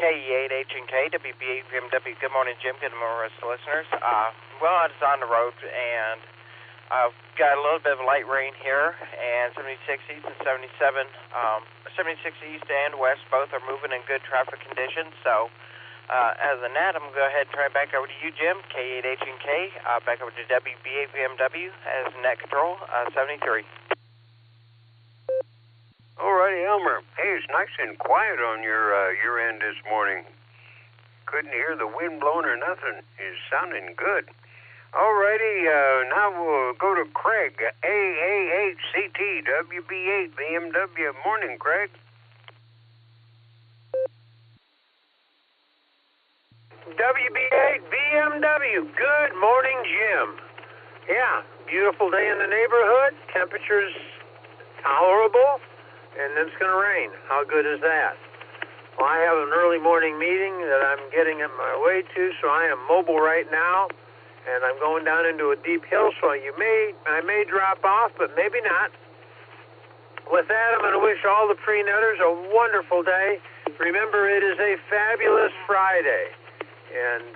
KE8H&K, WB8VMW. Good morning, Jim. Good morning, rest of the listeners. Well, I was on the road, and I've got a little bit of light rain here, and 76 east and 77, 76 east and west, both are moving in good traffic conditions. So, as of that, I'm going to go ahead and turn it back over to you, Jim, KE8H&K, back over to WB8VMW as net control, 73. Alrighty, Elmer. Hey, it's nice and quiet on your end this morning. Couldn't hear the wind blowing or nothing. It's sounding good. Alrighty, now we'll go to Craig, AA8CT, WB8 BMW. Morning, Craig. WB8 BMW. Good morning, Jim. Yeah, beautiful day in the neighborhood. Temperatures tolerable. And then it's going to rain. How good is that? Well, I have an early morning meeting that I'm getting on my way to, so I am mobile right now, and I'm going down into a deep hill, so I may drop off, but maybe not. With that, I'm going to wish all the pre-netters a wonderful day. Remember, it is a fabulous Friday. And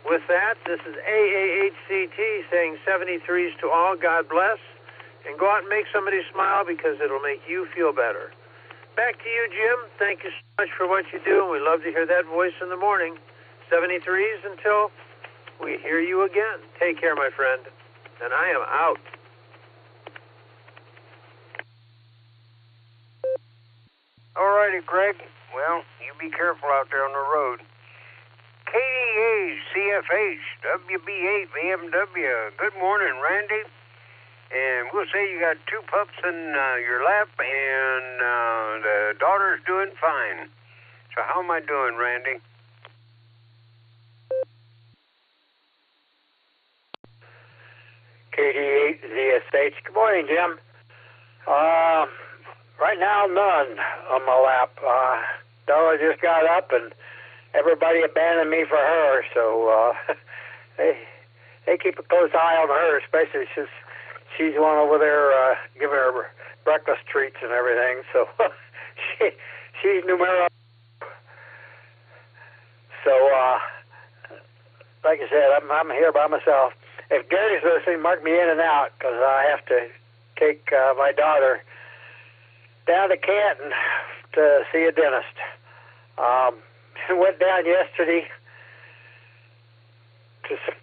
with that, this is AAHCT saying 73s to all. God bless. And go out and make somebody smile because it'll make you feel better. Back to you, Jim. Thank you so much for what you do, and we love to hear that voice in the morning. 73s until we hear you again. Take care, my friend. And I am out. All righty, Greg. Well, you be careful out there on the road. KDA CFH WB8 BMW. Good morning, Randy. And we'll say you got two pups in your lap, and the daughter's doing fine. So how am I doing, Randy? KD8ZSH. Good morning, Jim. Right now, none on my lap. Dora just got up, and everybody abandoned me for her. So they keep a close eye on her, especially since she's one over there giving her breakfast treats and everything. So she's numero. So like I said, I'm here by myself. If Gary's listening, mark me in and out because I have to take my daughter down to Canton to see a dentist. Went down yesterday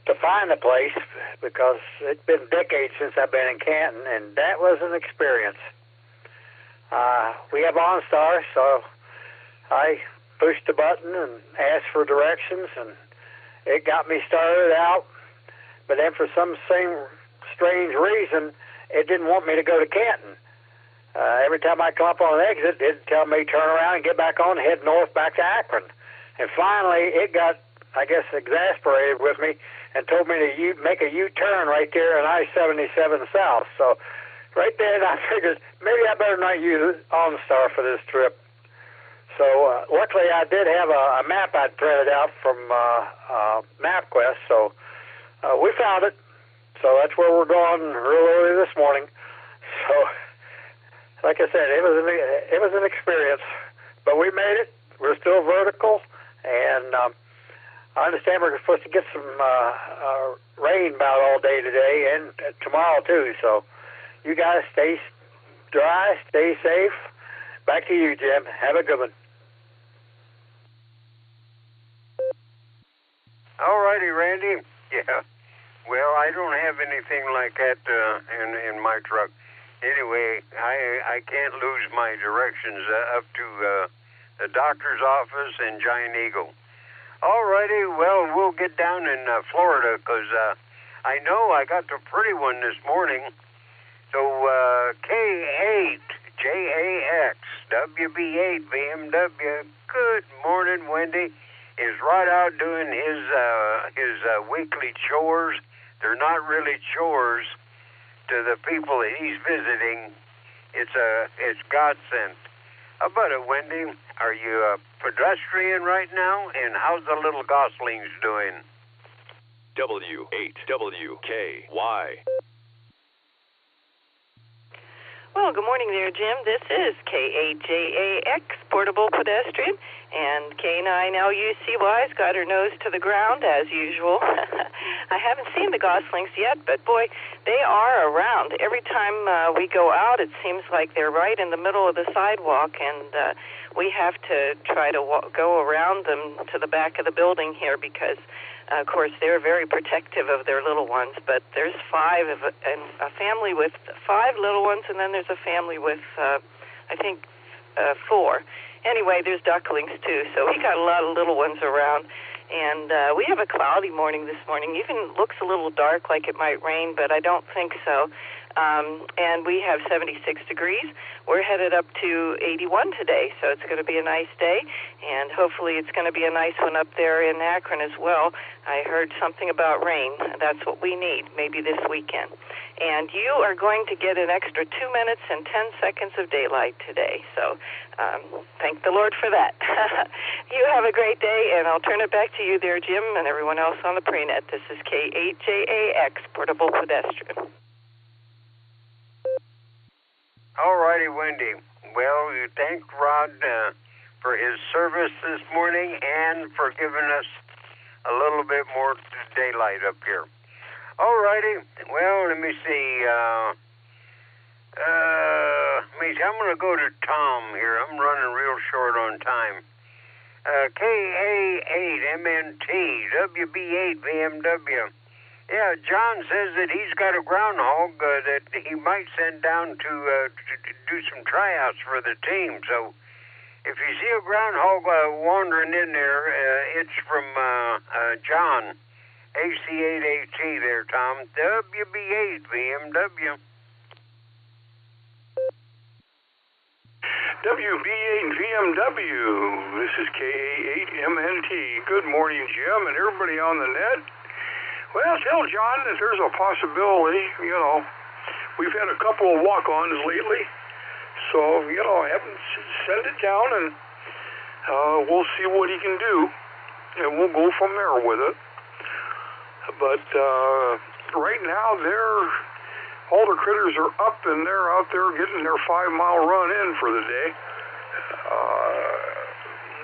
to find the place because it's been decades since I've been in Canton, and that was an experience. We have OnStar, so I pushed the button and asked for directions, and it got me started out. But then for some strange reason, it didn't want me to go to Canton. Every time I come up on an exit, it'd tell me turn around and get back on, head north back to Akron. And finally, it got, I guess, exasperated with me and told me to make a U-turn right there in I-77 South. So right there, I figured maybe I better not use OnStar for this trip. So luckily, I did have a map I'd printed out from MapQuest, so we found it. So that's where we're going real early this morning. So, like I said, it was an experience, but we made it. We're still vertical, and I understand we're supposed to get some rain about all day today and tomorrow too. So, you guys stay dry, stay safe. Back to you, Jim. Have a good one. All righty, Randy. Yeah. Well, I don't have anything like that in my truck. Anyway, I can't lose my directions up to the doctor's office in Giant Eagle. All righty, well, we'll get down in Florida because I know I got the pretty one this morning. So K8 JAX WB8 BMW. Good morning, Wendy. Is right out doing his weekly chores. They're not really chores to the people that he's visiting. It's godsend. How about it, Wendy? Are you a pedestrian right now? And how's the little goslings doing? W8WKY. Well, good morning there, Jim. This is KAJAX, Portable Pedestrian, and K9LUCY's got her nose to the ground, as usual. I haven't seen the goslings yet, but boy, they are around. Every time we go out, it seems like they're right in the middle of the sidewalk, and we have to try to go around them to the back of the building here because of course, they're very protective of their little ones, but there's a family with 5 little ones, and then there's a family with, I think, 4. Anyway, there's ducklings, too, so we got a lot of little ones around. And we have a cloudy morning this morning. Even looks a little dark, like it might rain, but I don't think so. And we have 76 degrees. We're headed up to 81 today, so it's going to be a nice day. And hopefully it's going to be a nice one up there in Akron as well. I heard something about rain. That's what we need, maybe this weekend. And you are going to get an extra 2 minutes and 10 seconds of daylight today. So thank the Lord for that. You have a great day, and I'll turn it back to you there, Jim, and everyone else on the prenet. This is KAJAX, Portable Pedestrian. All righty, Wendy. Well, you thank Rod for his service this morning and for giving us a little bit more daylight up here. All righty. Well, let me see. I'm going to go to Tom here. I'm running real short on time. KA8MNT, WB8 VMW. Yeah, John says that he's got a groundhog that he might send down to do some tryouts for the team. So if you see a groundhog wandering in there, it's from John, AC8AT there, Tom. WB8 VMW. WB8 VMW. This is KA8MNT. Good morning, Jim, and everybody on the net. Well, tell John that there's a possibility, we've had a couple of walk-ons lately, so, have him send it down and we'll see what he can do, and we'll go from there with it. But right now, all the critters are up and they're out there getting their 5-mile run in for the day,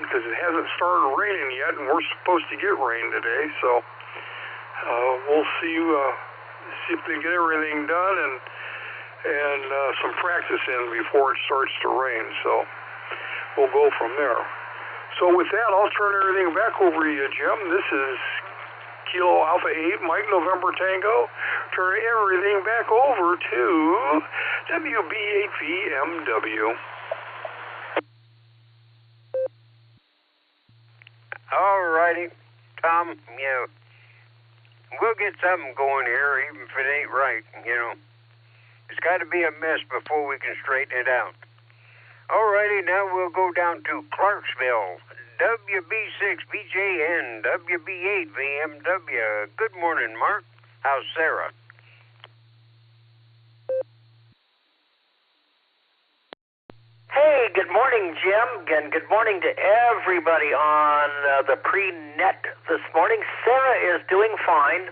because it hasn't started raining yet, and we're supposed to get rain today, so we'll see if they get everything done and some practice in before it starts to rain. So we'll go from there. So with that, I'll turn everything back over to you, Jim. This is Kilo Alpha 8, Mike November Tango. Turn everything back over to WB8VMW. All righty, Tom. We'll get something going here, even if it ain't right, It's got to be a mess before we can straighten it out. All righty, now we'll go down to Clarksville. WB6BJN, WB8 VMW. Good morning, Mark. How's Sarah? Hey, good morning, Jim, and good morning to everybody on the pre-net this morning. Sarah is doing fine.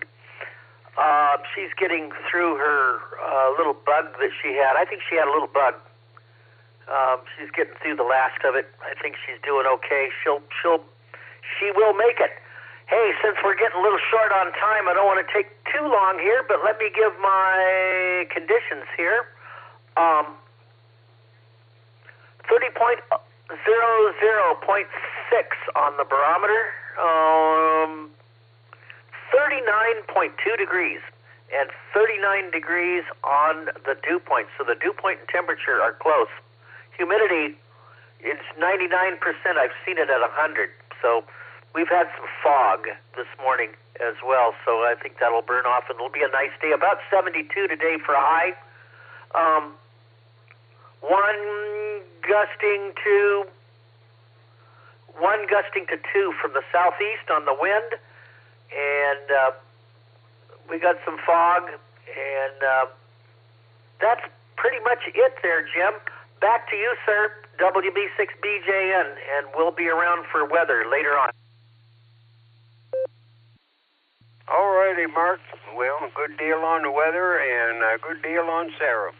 She's getting through her little bug that she had. I think she had a little bug. She's getting through the last of it. I think she's doing okay. She will make it. Hey, since we're getting a little short on time, I don't want to take too long here, but let me give my conditions here. 30.00.6 on the barometer, 39.2 degrees, and 39 degrees on the dew point. So the dew point and temperature are close. Humidity is 99%. I've seen it at 100. So we've had some fog this morning as well, so I think that'll burn off, and it'll be a nice day. About 72 today for a high. One gusting to 2 from the southeast on the wind, and we got some fog, and that's pretty much it there, Jim. Back to you, sir, WB6BJN, and we'll be around for weather later on. All righty, Mark. Well, good deal on the weather and a good deal on Sarah.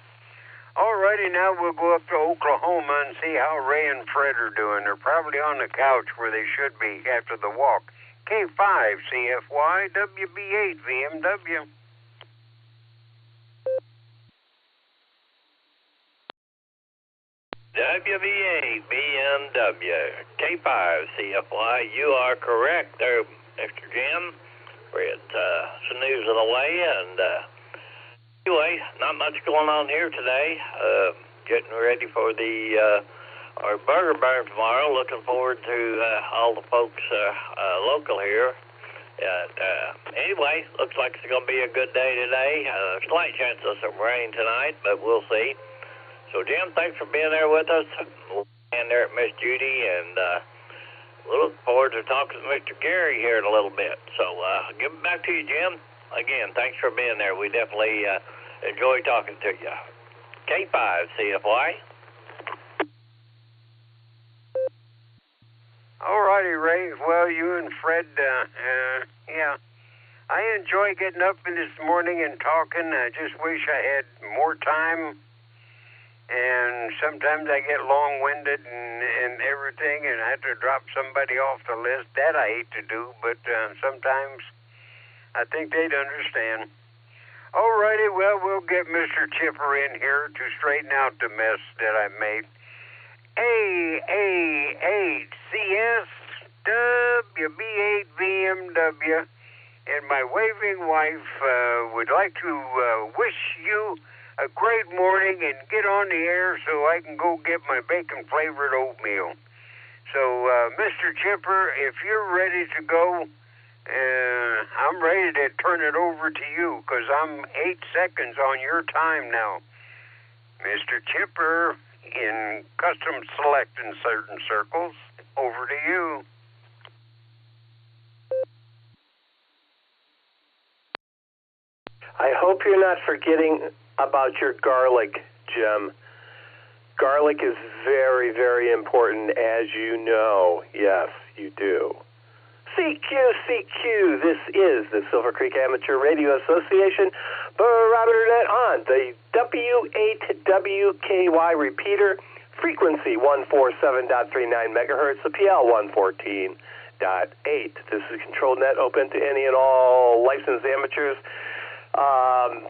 Alrighty, now we'll go up to Oklahoma and see how Ray and Fred are doing. They're probably on the couch where they should be after the walk. K5 CFY WB8 VMW. WB8 BMW K5 CFY. You are correct there, Mr. Jim. We're at some news of the way, and anyway, not much going on here today. Getting ready for our burger burn tomorrow. Looking forward to all the folks local here. Anyway, looks like it's going to be a good day today. Slight chance of some rain tonight, but we'll see. So, Jim, thanks for being there with us. We'll stand there at Miss Judy, and we'll look forward to talking to Mr. Gary here in a little bit. So, give it back to you, Jim. Again, thanks for being there. We definitely enjoy talking to you. K5 CFY. All righty, Ray. Well, you and Fred, yeah. I enjoy getting up in this morning and talking. I just wish I had more time. And sometimes I get long-winded and everything, and I have to drop somebody off the list. That I hate to do, but sometimes I think they'd understand. All righty, well, we'll get Mr. Chipper in here to straighten out the mess that I made. AAHCS WB8 VMW, and my waving wife would like to wish you a great morning and get on the air so I can go get my bacon-flavored oatmeal. So, Mr. Chipper, if you're ready to go, I'm ready to turn it over to you because I'm 8 seconds on your time now. Mr. Chipper, in custom select in certain circles, over to you. I hope you're not forgetting about your garlic, Jim. Garlic is very, very important, as you know. Yes, you do. CQ, this is the Silvercreek Amateur Radio Association Barometer Net on the W8WKY repeater, frequency 147.39 megahertz, the PL 114.8. This is control net open to any and all licensed amateurs.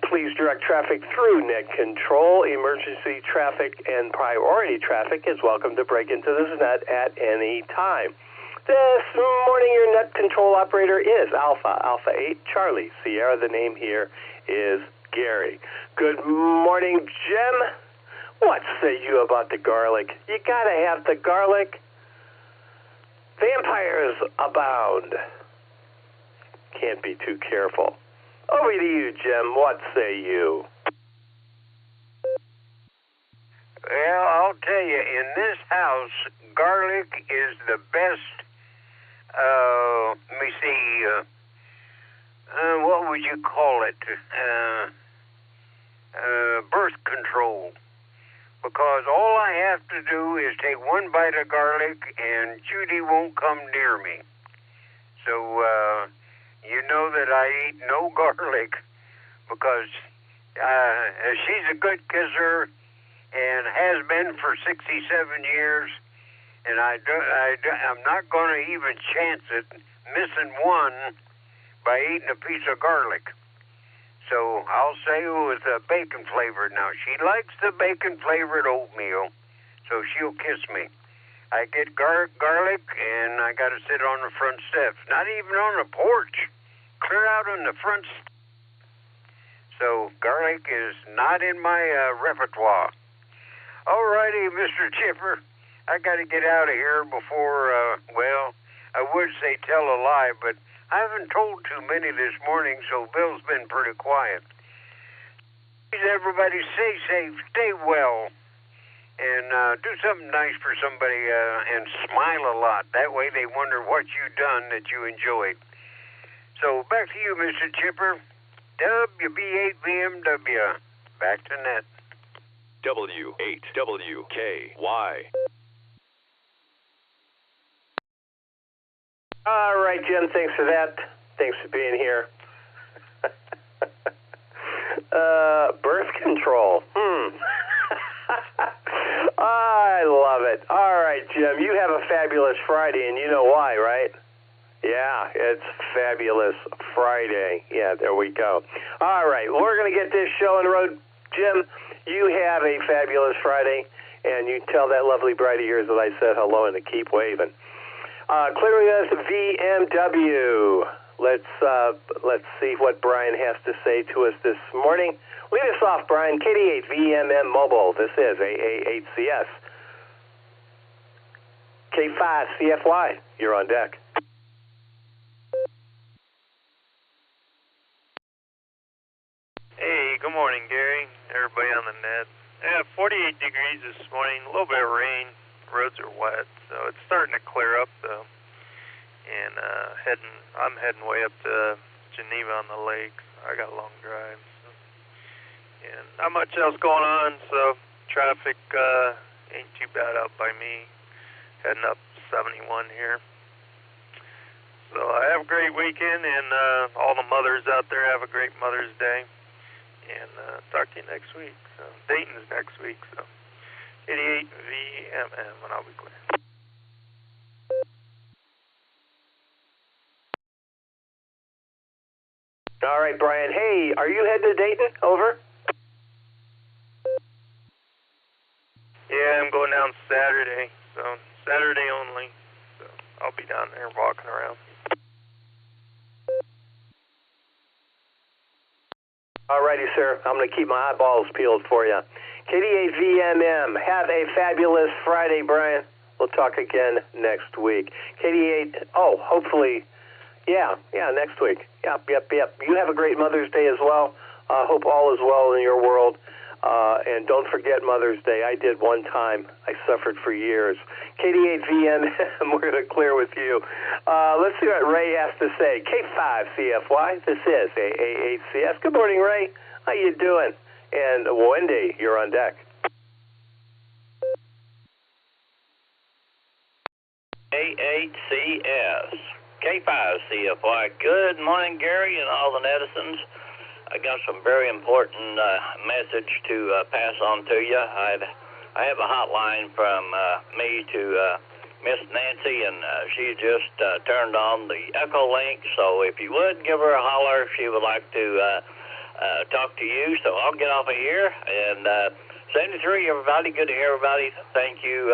Please direct traffic through net control. Emergency traffic and priority traffic is welcome to break into this net at any time. This morning, your net control operator is Alpha 8 Charlie Sierra. The name here is Gary. Good morning, Jim. What say you about the garlic? You gotta have the garlic. Vampires abound. Can't be too careful. Over to you, Jim. What say you? Well, I'll tell you, in this house, garlic is the best, let me see, what would you call it? Birth control. Because all I have to do is take one bite of garlic and Judy won't come near me. So, you know that I eat no garlic because she's a good kisser and has been for 67 years, and I'm not going to even chance it missing one by eating a piece of garlic. So I'll say it was bacon flavored. Now, she likes the bacon flavored oatmeal, so she'll kiss me. I get garlic, and I got to sit on the front steps. Not even on the porch. Clear out on the front steps. So garlic is not in my repertoire. All righty, Mr. Chipper. I got to get out of here before, well, I would say tell a lie, but I haven't told too many this morning, so Bill's been pretty quiet. Please, everybody, stay safe, stay well. And do something nice for somebody and smile a lot. That way they wonder what you've done that you enjoyed. So back to you, Mr. Chipper. WB8 BMW. Back to net. W8WKY. All right, Jim, thanks for that. Thanks for being here. Birth control. I love it. All right, Jim, you have a fabulous Friday, and you know why, right? Yeah, it's Fabulous Friday. Yeah, there we go. All right, we're going to get this show on the road. Jim, you have a fabulous Friday, and you tell that lovely bride of yours that I said hello and to keep waving. Clearing us VMW. Let's see what Brian has to say to us this morning. Lead us off, Brian. KD8 VMM Mobile. This is AA8CS. K5 CFY. You're on deck. Hey, good morning, Gary. Everybody on the net. Yeah, 48 degrees this morning. A little bit of rain. Roads are wet, so it's starting to clear up though. And I'm heading way up to Geneva on the lake. I got a long drive. And not much else going on, so traffic ain't too bad out by me. Heading up 71 here. So I have a great weekend, and all the mothers out there have a great Mother's Day. And talk to you next week. So Dayton's next week, so 88 VMM, and I'll be clear. All right, Brian. Hey, are you heading to Dayton? Over. Yeah, I'm going down Saturday, so Saturday only. So I'll be down there walking around. All righty, sir. I'm going to keep my eyeballs peeled for you. KD8 VMM. Have a fabulous Friday, Brian. We'll talk again next week. KD8, hopefully, yeah, next week. Yep. You have a great Mother's Day as well. Hope all is well in your world. And don't forget Mother's Day. I did one time. I suffered for years. KD8 VMM, we're going to clear with you. Let's see what Ray has to say. K5 CFY, this is AA8CS. Good morning, Ray. How you doing? And Wendy, you're on deck. A8CS, K5 CFY. Good morning, Gary, and all the netizens. I got some very important message to pass on to you. I have a hotline from me to Miss Nancy, and she just turned on the EchoLink. So if you would give her a holler, she would like to talk to you. So I'll get off of here. And 73, everybody. Good to hear everybody. Thank you,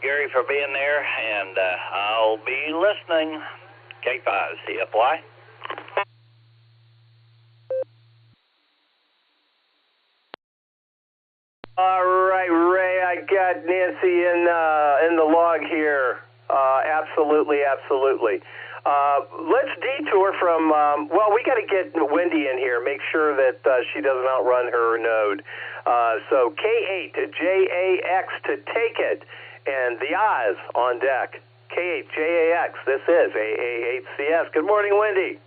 Gary, for being there. And I'll be listening. K5 CFY. All right, Ray, I got Nancy in the log here. Absolutely. Let's detour from, we got to get Wendy in here, make sure that she doesn't outrun her node. So K8 JAX to take it, and the eyes on deck. K8 JAX, this is AA8CS. Good morning, Wendy.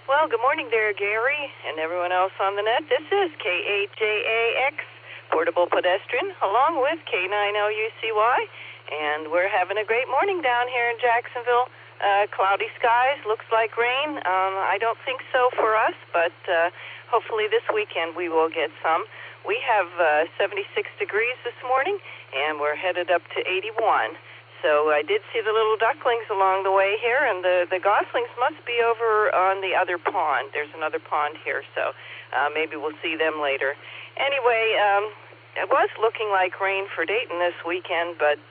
Well, good morning there, Gary, and everyone else on the net. This is K8JAX, Portable Pedestrian, along with K9LUCY, and we're having a great morning down here in Jacksonville. Cloudy skies, looks like rain. I don't think so for us, but hopefully this weekend we will get some. We have 76 degrees this morning, and we're headed up to 81. So I did see the little ducklings along the way here, and the goslings must be over on the other pond. There's another pond here, so maybe we'll see them later. Anyway, it was looking like rain for Dayton this weekend, but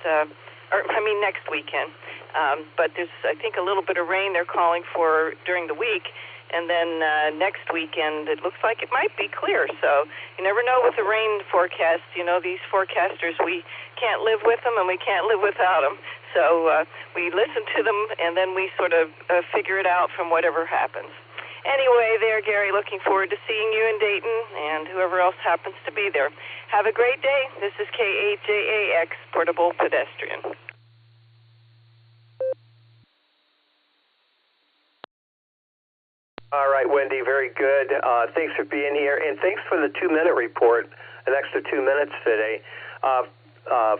next weekend. But there's, I think, a little bit of rain they're calling for during the week. And then next weekend, it looks like it might be clear. So you never know with the rain forecast. You know, these forecasters, we can't live with them and we can't live without them. So we listen to them, and then we sort of figure it out from whatever happens. Anyway, there, Gary, looking forward to seeing you in Dayton and whoever else happens to be there. Have a great day. This is K8JAX, Portable Pedestrian. All right, Wendy, very good. Thanks for being here, and thanks for the 2-minute report, an extra 2 minutes today.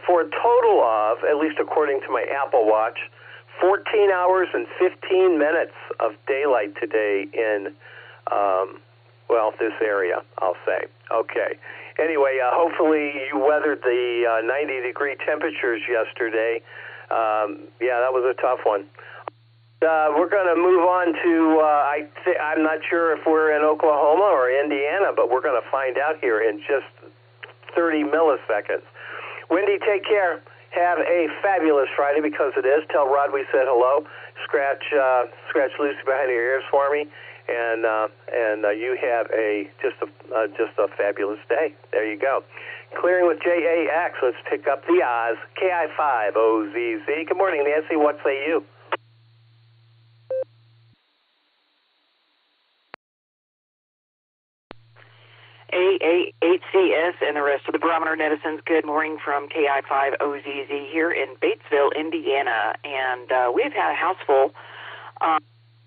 For a total of, at least according to my Apple Watch, 14 hours and 15 minutes of daylight today in Well, this area, I'll say. Okay. Anyway, hopefully you weathered the 90-degree temperatures yesterday. Yeah, that was a tough one. We're going to move on to, I'm not sure if we're in Oklahoma or Indiana, but we're going to find out here in just 30 milliseconds. Wendy, take care. Have a fabulous Friday, because it is. Tell Rod we said hello. Scratch Lucy behind your ears for me, and you have just a fabulous day. There you go. Clearing with JAX. Let's pick up the Oz. KI5 OZZ. Good morning, Nancy. What say you? AA8CS and the rest of the Barometer netizens, good morning from KI5OZZ here in Batesville, Indiana. And we've had a house full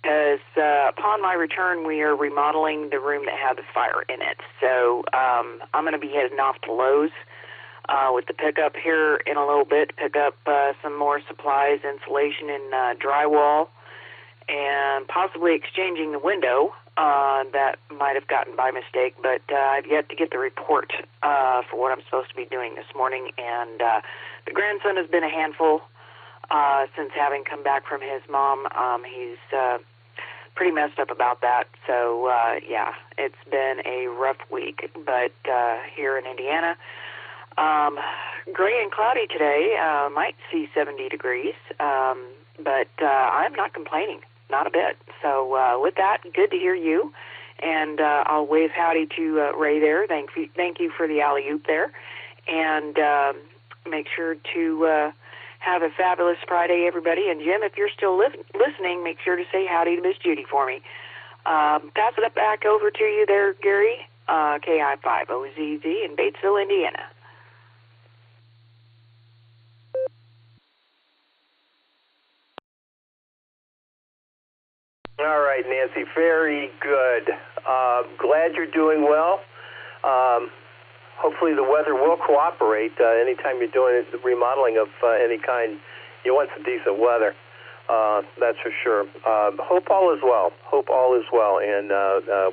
because upon my return, we are remodeling the room that had the fire in it. So I'm going to be heading off to Lowe's with the pickup here in a little bit to pick up some more supplies, insulation, and drywall, and possibly exchanging the window that might have gotten by mistake, but I've yet to get the report for what I'm supposed to be doing this morning. And the grandson has been a handful since having come back from his mom. He's pretty messed up about that. So, yeah, it's been a rough week. But here in Indiana, gray and cloudy today, might see 70 degrees, but I'm not complaining. Not a bit. So with that, good to hear you, and I'll wave howdy to Ray there. Thank you for the alley-oop there, and make sure to have a fabulous Friday, everybody. And Jim, if you're still listening, make sure to say howdy to Miss Judy for me. Pass it back over to you there, Gary, KI5OZZ in Batesville, Indiana. All right, Nancy, very good. Glad you're doing well. Hopefully the weather will cooperate. Anytime you're doing remodeling of any kind, you want some decent weather. That's for sure. Hope all is well. Hope all is well, and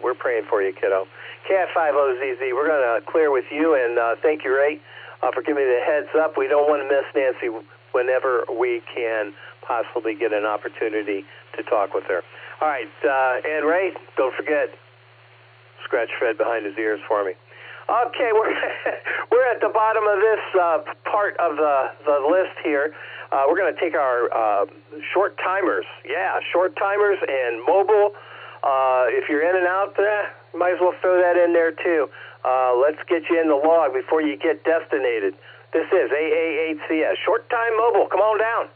we're praying for you, kiddo. KI5OZZ, we're going to clear with you, and thank you, Ray, for giving me the heads up. We don't want to miss Nancy whenever we can possibly get an opportunity to talk with her. All right, and Ray, don't forget, scratch Fred behind his ears for me. Okay, we're at the bottom of this part of the list here. We're going to take our short timers. Yeah, short timers and mobile. If you're in and out there, might as well throw that in there too. Let's get you in the log before you get destinated. This is AA8CS, short time mobile. Come on down.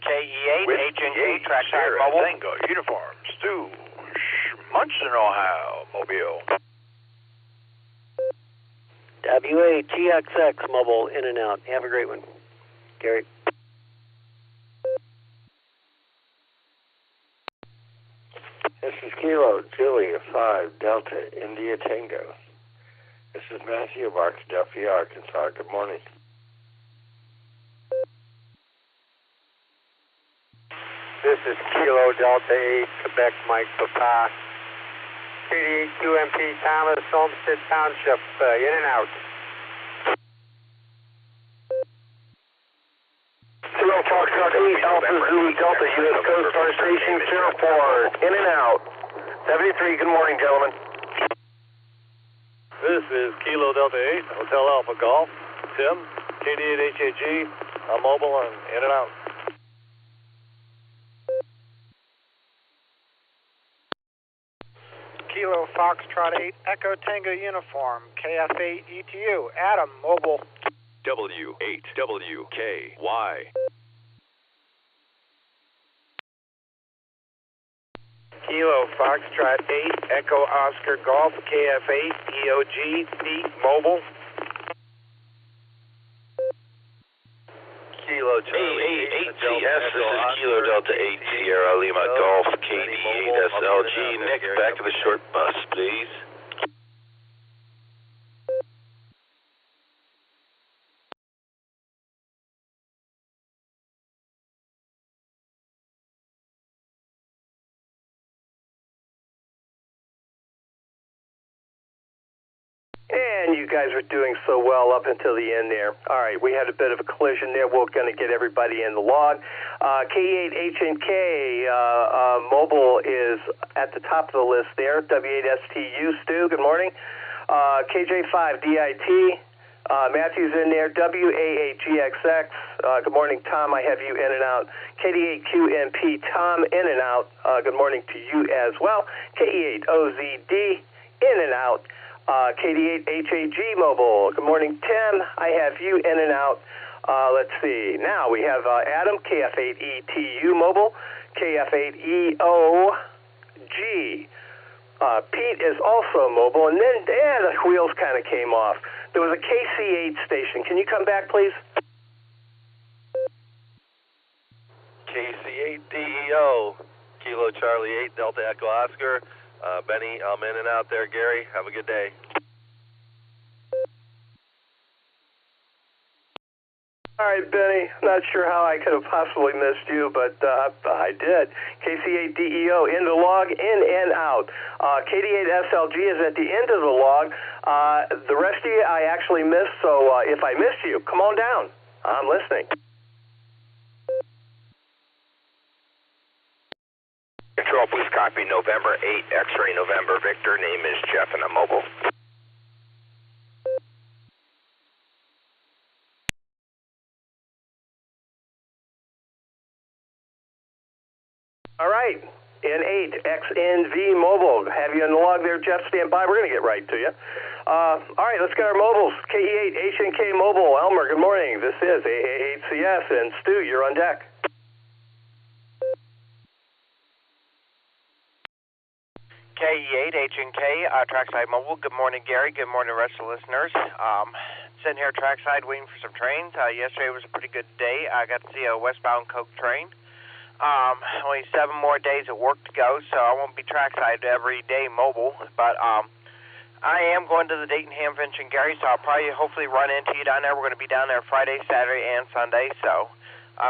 KE8, HNG, trackside mobile. Tango, uniform, Stu, Munson, Ohio, Mobile. WA-TXX, mobile, in and out. Have a great one, Gary. This is Kilo, Julia, 5, Delta, India, Tango. This is Matthew, Arkadelphia, Arkansas. Good morning. This is Kilo Delta 8, Quebec Mike Papa. 88 QMP Thomas, Olmsted Township, in and out. Kilo Foxtrot 8, Alpha Zulu Delta, U.S. Coast Guard Station 04, in and out. 73, good morning, gentlemen. This is Kilo Delta 8, Hotel Alpha Golf. Tim, KD8HAG, I'm mobile and in and out. Kilo Foxtrot 8, Echo Tango Uniform, KF8 ETU, Adam, mobile. W8WKY. Kilo Foxtrot 8, Echo Oscar Golf, KF8 EOG, Pete, mobile. Kilo Charlie 8CS, this is Kilo Delta 8 Sierra Lima Golf, KD8 SLG. Nick, back to the short bus, please. and you guys were doing so well up until the end there. All right, we had a bit of a collision there. We're going to get everybody in the log. K8HNK mobile is at the top of the list there. W8STU, Stu, good morning. KJ5DIT, Matthew's in there. WA8GXX, good morning, Tom. I have you in and out. KD8QMP, Tom, in and out. Good morning to you as well. KE8OZD, in and out. KD8HAG Mobile, good morning, Tim. I have you in and out. Let's see. Now we have Adam, KF8ETU Mobile, KF8EOG. Pete is also mobile, and then the wheels kind of came off. There was a KC8 station. Can you come back, please? KC8DEO, Kilo Charlie 8, Delta Echo Oscar. Benny, I'm in and out there. Gary, have a good day. All right, Benny. Not sure how I could have possibly missed you, but I did. KC8DEO in the log, in and out. KD8SLG is at the end of the log. The rest of you I actually missed, so if I missed you, come on down. I'm listening. Control, please copy November 8, X-ray November Victor. Name is Jeff and I'm mobile. All right, N8, XNV Mobile. Have you in the log there, Jeff? Stand by. We're going to get right to you. All right, let's get our mobiles. KE8, HNK Mobile. Elmer, good morning. This is AA8CS, and Stu, you're on deck. KE8, HNK, Trackside Mobile. Good morning, Gary. Good morning, rest of the listeners. Sitting here trackside waiting for some trains. Yesterday was a pretty good day. I got to see a westbound Coke train. Only 7 more days of work to go, so I won't be trackside every day mobile. But I am going to the Dayton Hamvention, Gary, so I'll probably hopefully run into you down there. We're going to be down there Friday, Saturday, and Sunday. So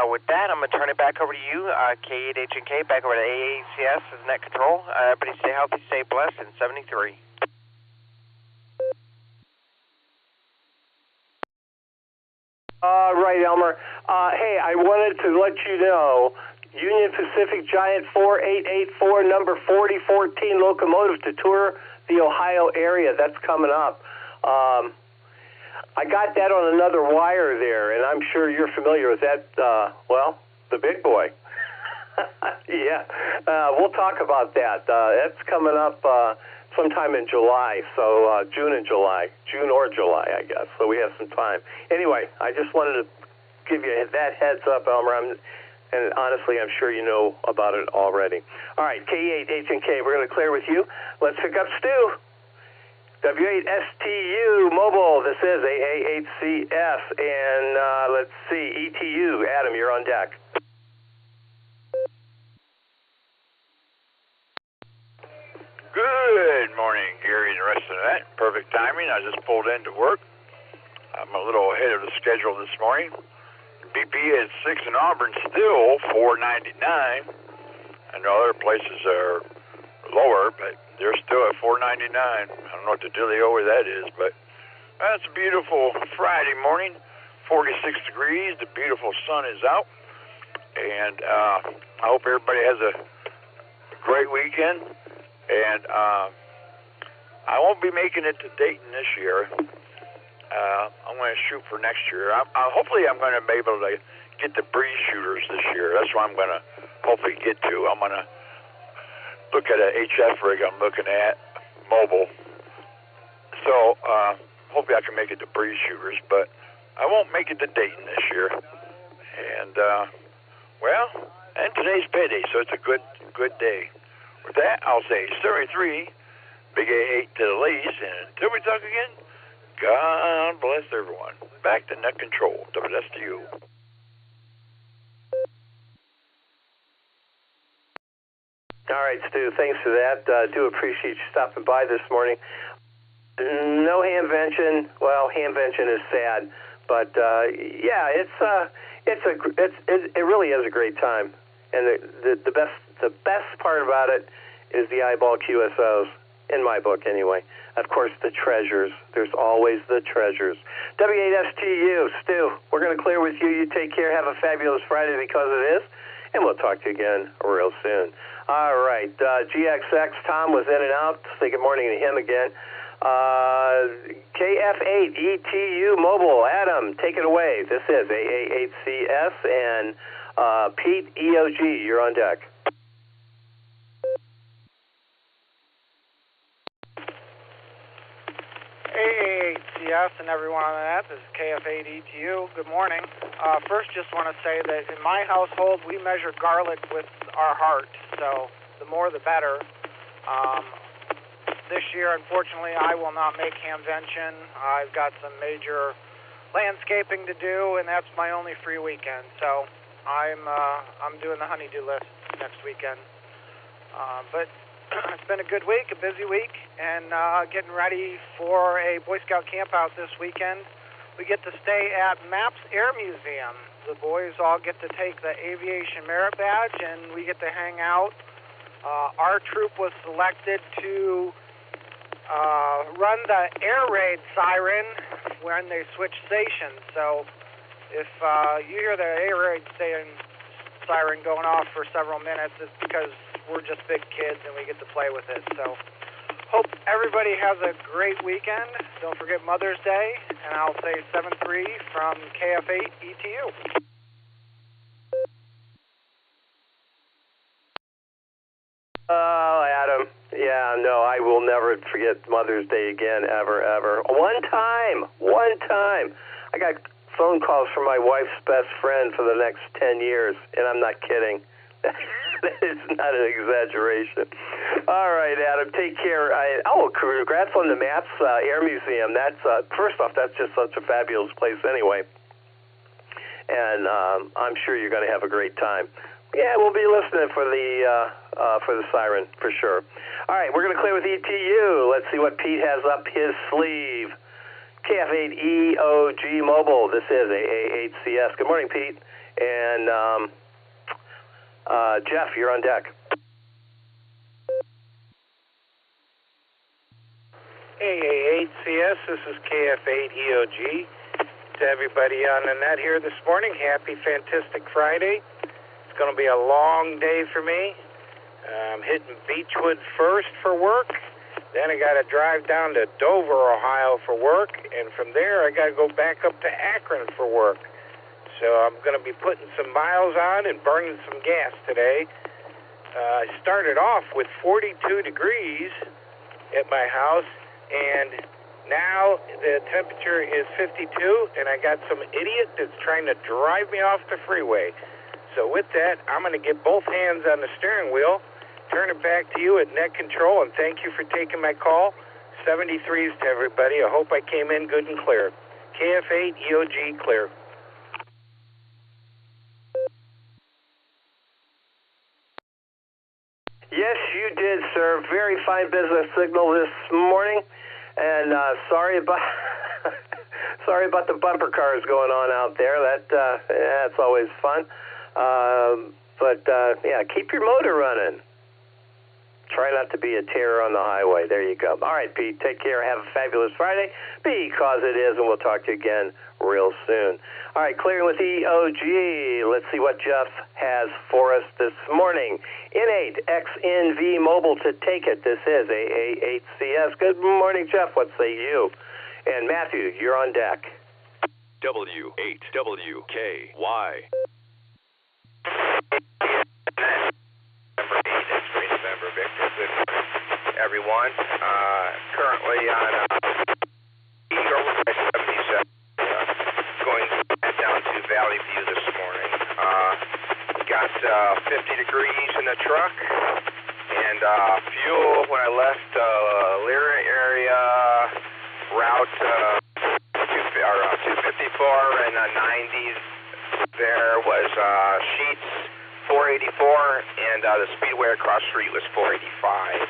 with that, I'm going to turn it back over to you, K8HNK, back over to AACS as net control. Everybody stay healthy, stay blessed, and 73. Right, Elmer. Hey, I wanted to let you know, Union Pacific Giant 4884, number 4014 locomotive to tour the Ohio area. That's coming up. I got that on another wire there, and I'm sure you're familiar with that, the big boy. Yeah, we'll talk about that. That's coming up sometime in July, so June or July, I guess, so we have some time. Anyway, I just wanted to give you that heads up, Elmer, and honestly, I'm sure you know about it already. All right, K8HNK, we're going to clear with you. Let's pick up Stu. W8STU Mobile, this is AA8CS, and let's see, ETU. Adam, you're on deck. Good morning, Gary and the rest of that. Perfect timing. I just pulled into work. I'm a little ahead of the schedule this morning. BP at 6 in Auburn, still $4.99. I know other places are lower, but they're still at $4.99. I don't know what the dealio with that is, but it's a beautiful Friday morning, 46 degrees. The beautiful sun is out, and I hope everybody has a great weekend. And I won't be making it to Dayton this year. I'm going to shoot for next year. Hopefully I'm going to be able to get the breeze shooters this year. That's what I'm going to hopefully get to. I'm going to look at an HF rig I'm looking at, mobile. So hopefully I can make it to breeze shooters, but I won't make it to Dayton this year. And, and today's payday, so it's a good day. With that, I'll say 73, big A8 to the least, and until we talk again, God bless everyone. Back to net control. WSTU. All right, Stu, thanks for that. Do appreciate you stopping by this morning. No Hamvention. Well, Hamvention is sad, but it really is a great time, and the best part about it is the eyeball QSOs. in my book anyway. Of course, the treasures. There's always the treasures. W8STU, Stu, we're going to clear with you. You take care. Have a fabulous Friday because it is. And we'll talk to you again real soon. All right. GXX, Tom was in and out. Say good morning to him again. KF8ETU Mobile, Adam, take it away. This is AA8CS, and Pete, EOG, you're on deck. AA8CS and everyone on the net, this is KF8ETU. Good morning. First, just want to say that in my household, we measure garlic with our heart, so the more the better. This year, unfortunately, I will not make Hamvention. I've got some major landscaping to do, and that's my only free weekend. So I'm doing the honeydew list next weekend. But it's been a good week, a busy week, and getting ready for a Boy Scout campout this weekend. We get to stay at MAPS Air Museum. The boys all get to take the Aviation Merit Badge, and we get to hang out. Our troop was selected to run the air raid siren when they switch stations. So if you hear the air raid siren going off for several minutes, it's because we're just big kids and we get to play with it. So hope everybody has a great weekend. Don't forget Mother's Day, and I'll say 7-3 from KF8ETU. Oh, Adam. Yeah, no, I will never forget Mother's Day again, ever, ever. One time. I got phone calls from my wife's best friend for the next 10 years, and I'm not kidding. It's not an exaggeration. All right, Adam, take care. Congrats on the MAPS Air Museum. That's first off, that's just such a fabulous place anyway, and I'm sure you're going to have a great time. Yeah, we'll be listening for the siren for sure. All right, we're going to clear with ETU. Let's see what Pete has up his sleeve. KF8EOG Mobile. This is AA8CS. Good morning, Pete. And Jeff, you're on deck. AA8CS, this is KF8EOG. To everybody on the net here this morning, happy Fantastic Friday. It's going to be a long day for me. I'm hitting Beechwood first for work. Then I got to drive down to Dover, Ohio for work. And from there, I got to go back up to Akron for work. So I'm going to be putting some miles on and burning some gas today. I started off with 42 degrees at my house, and now the temperature is 52, and I got some idiot that's trying to drive me off the freeway. So with that, I'm going to get both hands on the steering wheel, turn it back to you at net control, and thank you for taking my call. 73s to everybody. I hope I came in good and clear. KF8 EOG clear. Yes, you did, sir. Very fine business signal this morning, and sorry about the bumper cars going on out there. That's always fun. But keep your motor running. Try not to be a terror on the highway. There you go. All right, Pete, take care. Have a fabulous Friday, because it is, and we'll talk to you again real soon. All right, clearing with EOG. Let's see what Jeff has for us this morning. N8XNV Mobile to take it. This is AA8CS. Good morning, Jeff. What say you? And Matthew, you're on deck. W8WKY. November, Victor. Good morning, everyone. Currently on Eagle 77, going down to Valley View this morning. Got 50 degrees in the truck, and fuel when I left Lyra area, route 254 and 90s. There was Sheets 484, and the speedway across the street was 485.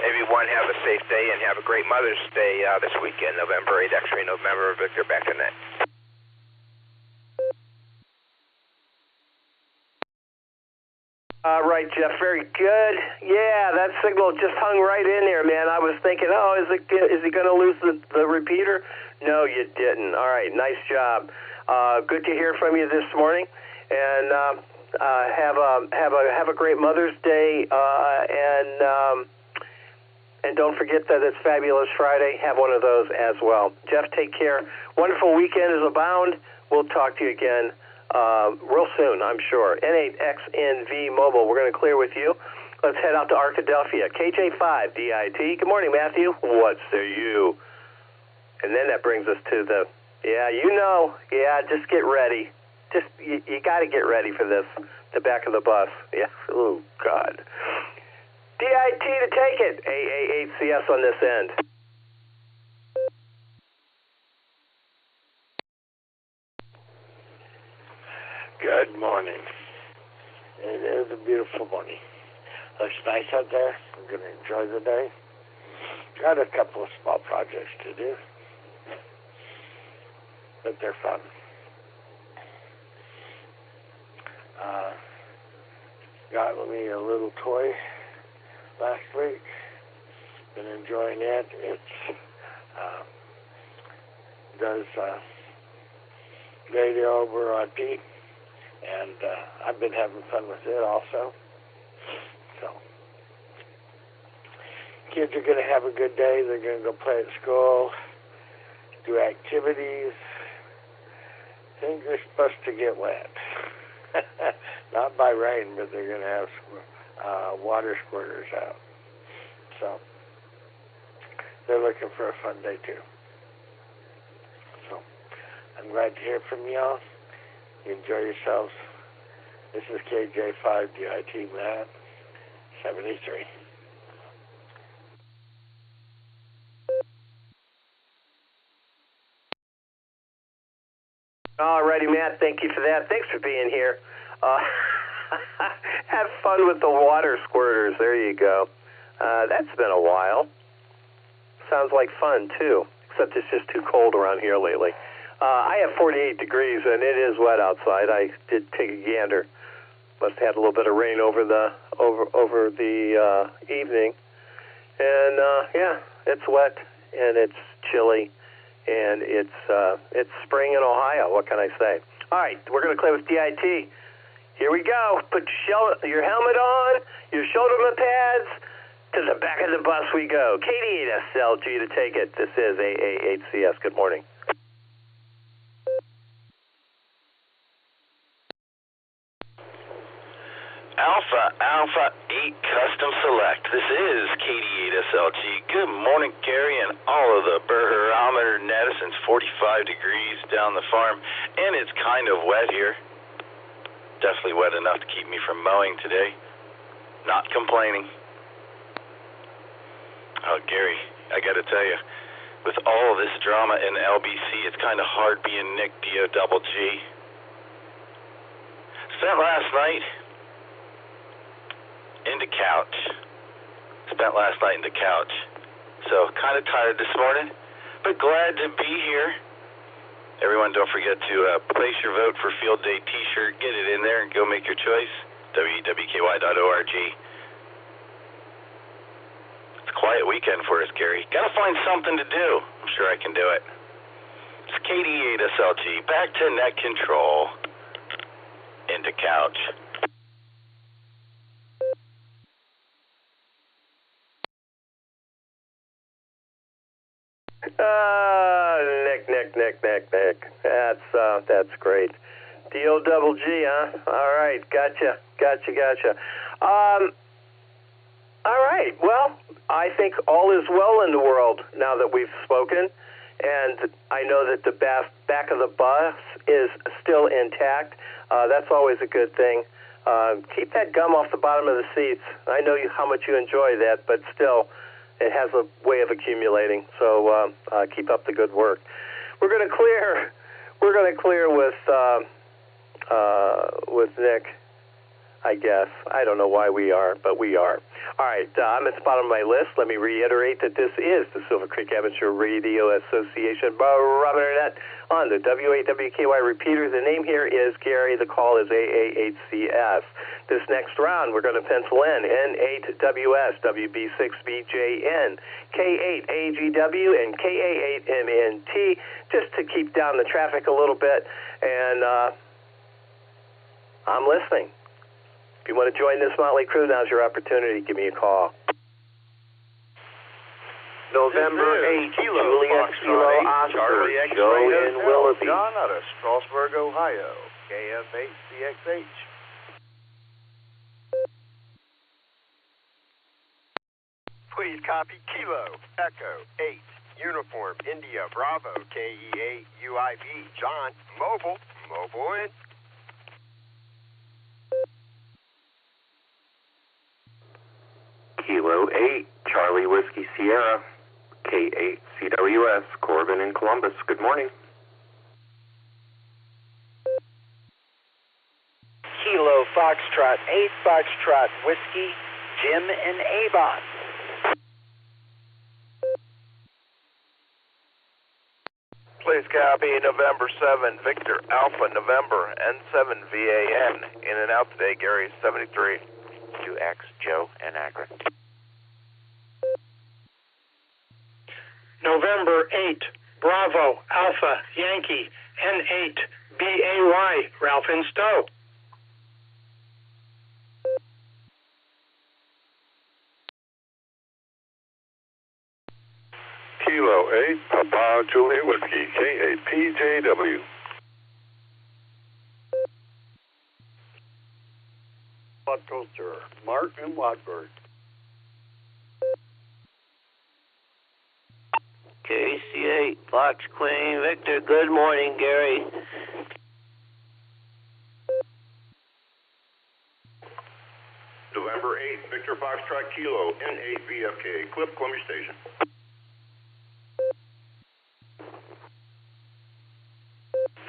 Everyone have a safe day and have a great Mother's Day this weekend, November 8th, X-ray November, Victor, back to net. Right, Jeff. Very good. Yeah, that signal just hung right in there, man. I was thinking, is he going to lose the repeater? No, you didn't. All right, nice job. Good to hear from you this morning, and have a great Mother's Day, and don't forget that it's Fabulous Friday. Have one of those as well. Jeff, take care. Wonderful weekend is abound. We'll talk to you again real soon, I'm sure. N8XNV Mobile, we're going to clear with you. Let's head out to Arkadelphia. KJ5 DIT. Good morning, Matthew. What say you? And then that brings us to just get ready. You got to get ready for this, the back of the bus. Yeah, oh, God. DIT to take it. AA8CS on this end. Good morning. It is a beautiful morning. Looks nice out there. I'm going to enjoy the day. Got a couple of small projects to do, but they're fun. Got me a little toy last week. Been enjoying it. It does radio over IP, and I've been having fun with it also. So, kids are going to have a good day. They're going to go play at school, do activities. Things are supposed to get wet. Not by rain, but they're going to have water squirters out. So, they're looking for a fun day, too. So, I'm glad to hear from y'all. Enjoy yourselves. This is KJ5 DIT Matt, 73. All righty, Matt. Thank you for that. Thanks for being here. Have fun with the water squirters. There you go. That's been a while. Sounds like fun, too, except it's just too cold around here lately. I have 48 degrees, and it is wet outside. I did take a gander. Must have had a little bit of rain over the evening. And, it's wet, and it's chilly, and it's spring in Ohio. What can I say? All right, we're going to play with DIT. Here we go. Put your helmet on, your shoulder pads. To the back of the bus we go. KD8SLG to take it. This is AA8CS. Good morning. Alpha 8 Custom Select. This is KD8SLG. Good morning, Gary, and all of the Barometer Net. It's 45 degrees down the farm, and it's kind of wet here. Definitely wet enough to keep me from mowing today. Not complaining. Oh, Gary, I got to tell you, with all of this drama in LBC, it's kind of hard being Nick D-O-double-G. Spent last night in the couch. So kind of tired this morning, but glad to be here. Everyone, don't forget to place your vote for Field Day T-shirt. Get it in there and go make your choice. www.ky.org. It's a quiet weekend for us, Gary. Gotta find something to do. I'm sure I can do it. It's KD8SLG. Back to net control. Into couch. Nick. That's great. D-O-double-G, huh? All right, gotcha. All right, well, I think all is well in the world now that we've spoken, and I know that the back of the bus is still intact. That's always a good thing. Keep that gum off the bottom of the seats. I know how much you enjoy that, but still, it has a way of accumulating, so keep up the good work. We're going to clear with Nick. I guess. I don't know why we are, but we are. All right, I'm at the bottom of my list. Let me reiterate that this is the Silvercreek Amateur Radio Association Barometer Net on the WAWKY repeater. The name here is Gary. The call is AA8CS. This next round, we're going to pencil in N8WS, WB6BJN, K8AGW, and KA8MNT, just to keep down the traffic a little bit. And I'm listening. If you want to join this motley crew, now's your opportunity. Give me a call. November 8, Juliet Kilo Oscar, Joe in Willoughby. John out of Strasburg, Ohio, KF8CXH. Please copy Kilo Echo 8 Uniform India Bravo KE8 UIB John Mobile in. Kilo 8 Charlie Whiskey Sierra K8 CWS Corbin in Columbus. Good morning. Kilo Foxtrot 8 Foxtrot Whiskey Jim in Avon. Please copy November 7, Victor Alpha November N7 VAN. In and out today, Gary 73. 2X Joe in Akron. November 8, Bravo Alpha Yankee N8 BAY Ralph in Stowe. Kilo 8, Papa Juliet Whiskey, K8 PJW. Coaster, Martin Watford. KC8, Fox Queen, Victor, good morning, Gary. November 8, Victor Foxtrot Kilo, N8 VFK, Clip Columbia Station.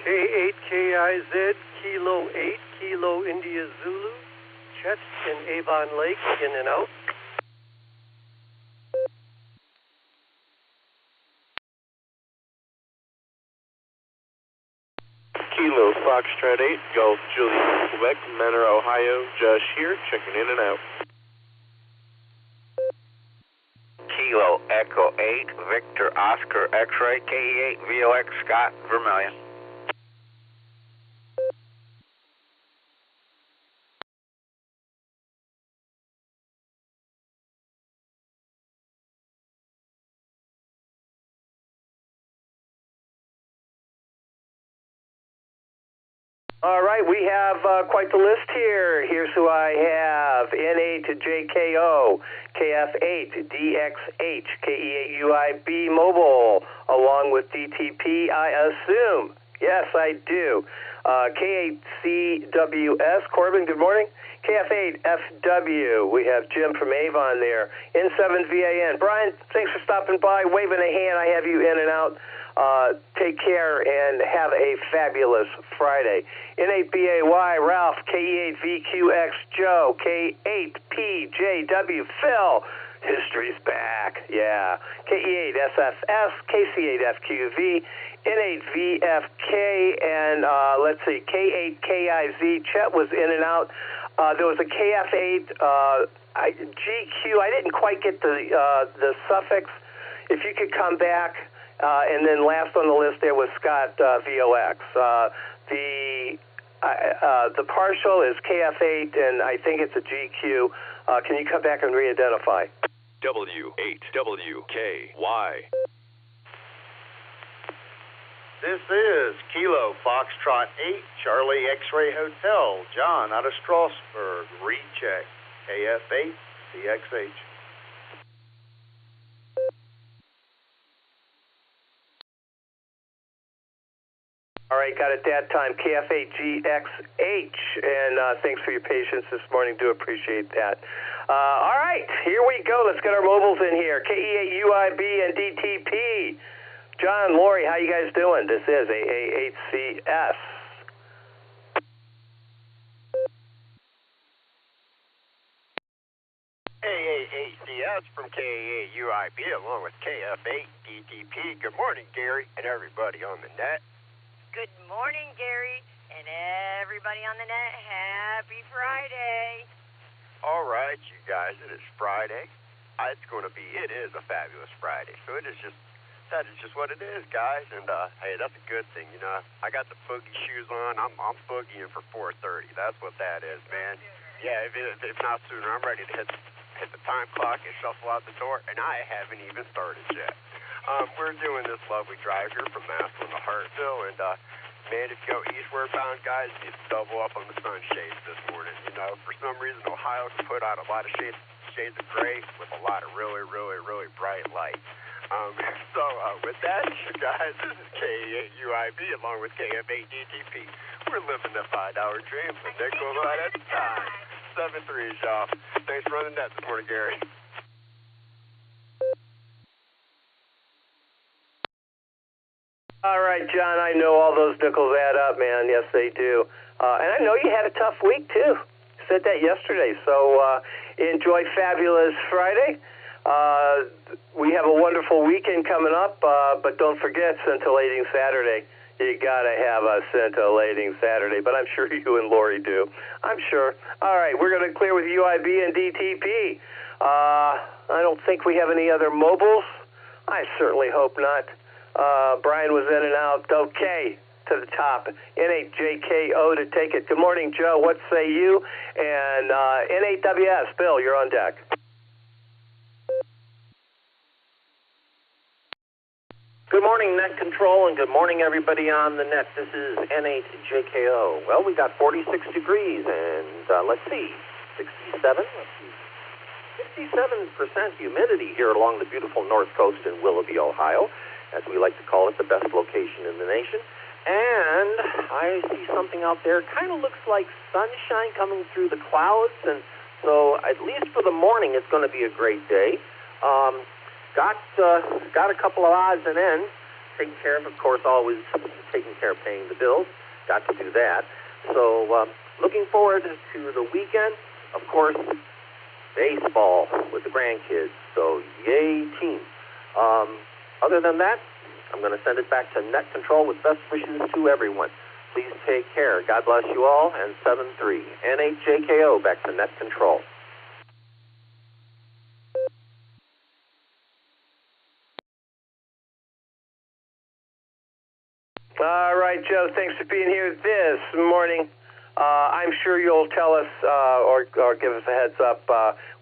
K8KIZ, Kilo 8, Kilo India Zulu, Chet in Avon Lake, in and out. Kilo Foxtrot 8, Golf Juliet, Quebec, Manor, Ohio, Josh here, checking in and out. Kilo Echo 8, Victor Oscar X-Ray, KE8 VOX Scott, Vermilion. All right, we have quite the list here. Here's who I have. N8 JKO, KF8 DXH, KE8 UIB Mobile, along with DTP, I assume. Yes, I do. K8 CWS, Corbin, good morning. KF8 FW, we have Jim from Avon there. N7 VAN. Brian, thanks for stopping by, waving a hand. I have you in and out. Take care and have a fabulous Friday. N8BAY, Ralph, K8VQX, Joe, K8PJW, Phil. History's back, yeah. K8SFS, KC8FQV, N8VFK, and let's see, K8KIZ. Chet was in and out. There was a KF8 GQ. I didn't quite get the suffix. If you could come back. And then last on the list there was Scott VOX. The partial is KF8, and I think it's a GQ. Can you come back and re-identify? W8WKY. This is Kilo Foxtrot 8, Charlie X-Ray Hotel, John out of Strasburg, recheck, KF8 CXH. All right, got it that time, KF8GXH, and thanks for your patience this morning. Do appreciate that. All right, here we go. Let's get our mobiles in here. KE8 UIB and DTP. John, Lori, how you guys doing? This is AA8CS. SmartSDR from KAA UIB along with KF8 DTP. Good morning, Gary, and everybody on the net. Good morning, Gary, and everybody on the net. Happy Friday. All right, you guys, it is Friday. It is a fabulous Friday. So that is just what it is, guys. And, hey, that's a good thing. You know, I got the boogie shoes on. I'm boogieing for 4:30. That's what that is, man. Yeah, if not sooner, I'm ready to hit the time clock and shuffle out the door, and I haven't even started yet. We're doing this lovely drive here from Masley to Hartville, and, man, if you go eastward bound, guys, you need to double up on the sunshades this morning. You know, for some reason, Ohio can put out a lot of shades of gray with a lot of really, really, really bright light. With that, you guys, this is KAA UIB along with KF8 DTP. We're living the $5 dream, a nickel at a time. 7-3, y'all. Thanks for running that this morning, Gary. All right, John, I know all those nickels add up, man. Yes, they do. And I know you had a tough week, too. You said that yesterday. So enjoy Fabulous Friday. We have a wonderful weekend coming up, but don't forget Scintillating Saturday. You got to have a Scintillating Saturday, but I'm sure you and Lori do. I'm sure. All right, we're going to clear with UIB and DTP. I don't think we have any other mobiles. I certainly hope not. Brian was in and out. Okay, to the top. N8JKO to take it. Good morning, Joe. What say you? And N8WS, Bill, you're on deck. Good morning, Net Control, and good morning, everybody on the net. This is N8JKO. Well, we got 46 degrees, and let's see, 67% humidity here along the beautiful north coast in Willoughby, Ohio, as we like to call it, the best location in the nation. And I see something out there, kind of looks like sunshine coming through the clouds, and so at least for the morning, it's going to be a great day. Got a couple of odds and ends, taking care of course, always taking care of paying the bills. Got to do that. So looking forward to the weekend. Of course, baseball with the grandkids. So yay, team. Other than that, I'm going to send it back to Net Control with best wishes to everyone. Please take care. God bless you all. And 7-3. N8JKO back to Net Control. All right, Joe, thanks for being here this morning. I'm sure you'll tell us or give us a heads up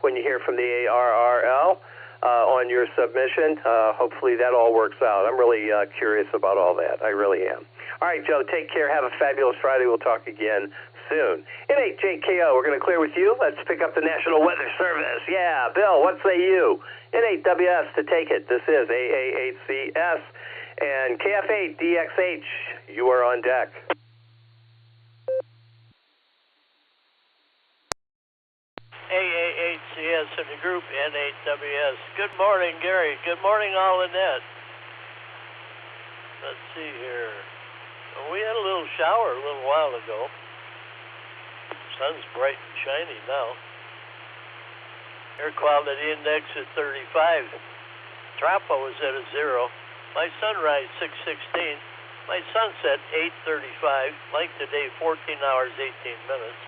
when you hear from the ARRL on your submission. Hopefully that all works out. I'm really curious about all that. I really am. All right, Joe, take care. Have a fabulous Friday. We'll talk again soon. N8JKO, we're going to clear with you. Let's pick up the National Weather Service. Yeah, Bill, what say you? N8WS to take it. This is AA8CS. And KF8 DXH, you are on deck. AA8CS in the group N8WS. Good morning, Gary. Good morning, all in net. Let's see here. Well, we had a little shower a little while ago. Sun's bright and shiny now. Air quality index is 35. Trapo is at a 0. My sunrise, 6:16. My sunset, 8:35. Length of day, 14 hours, 18 minutes.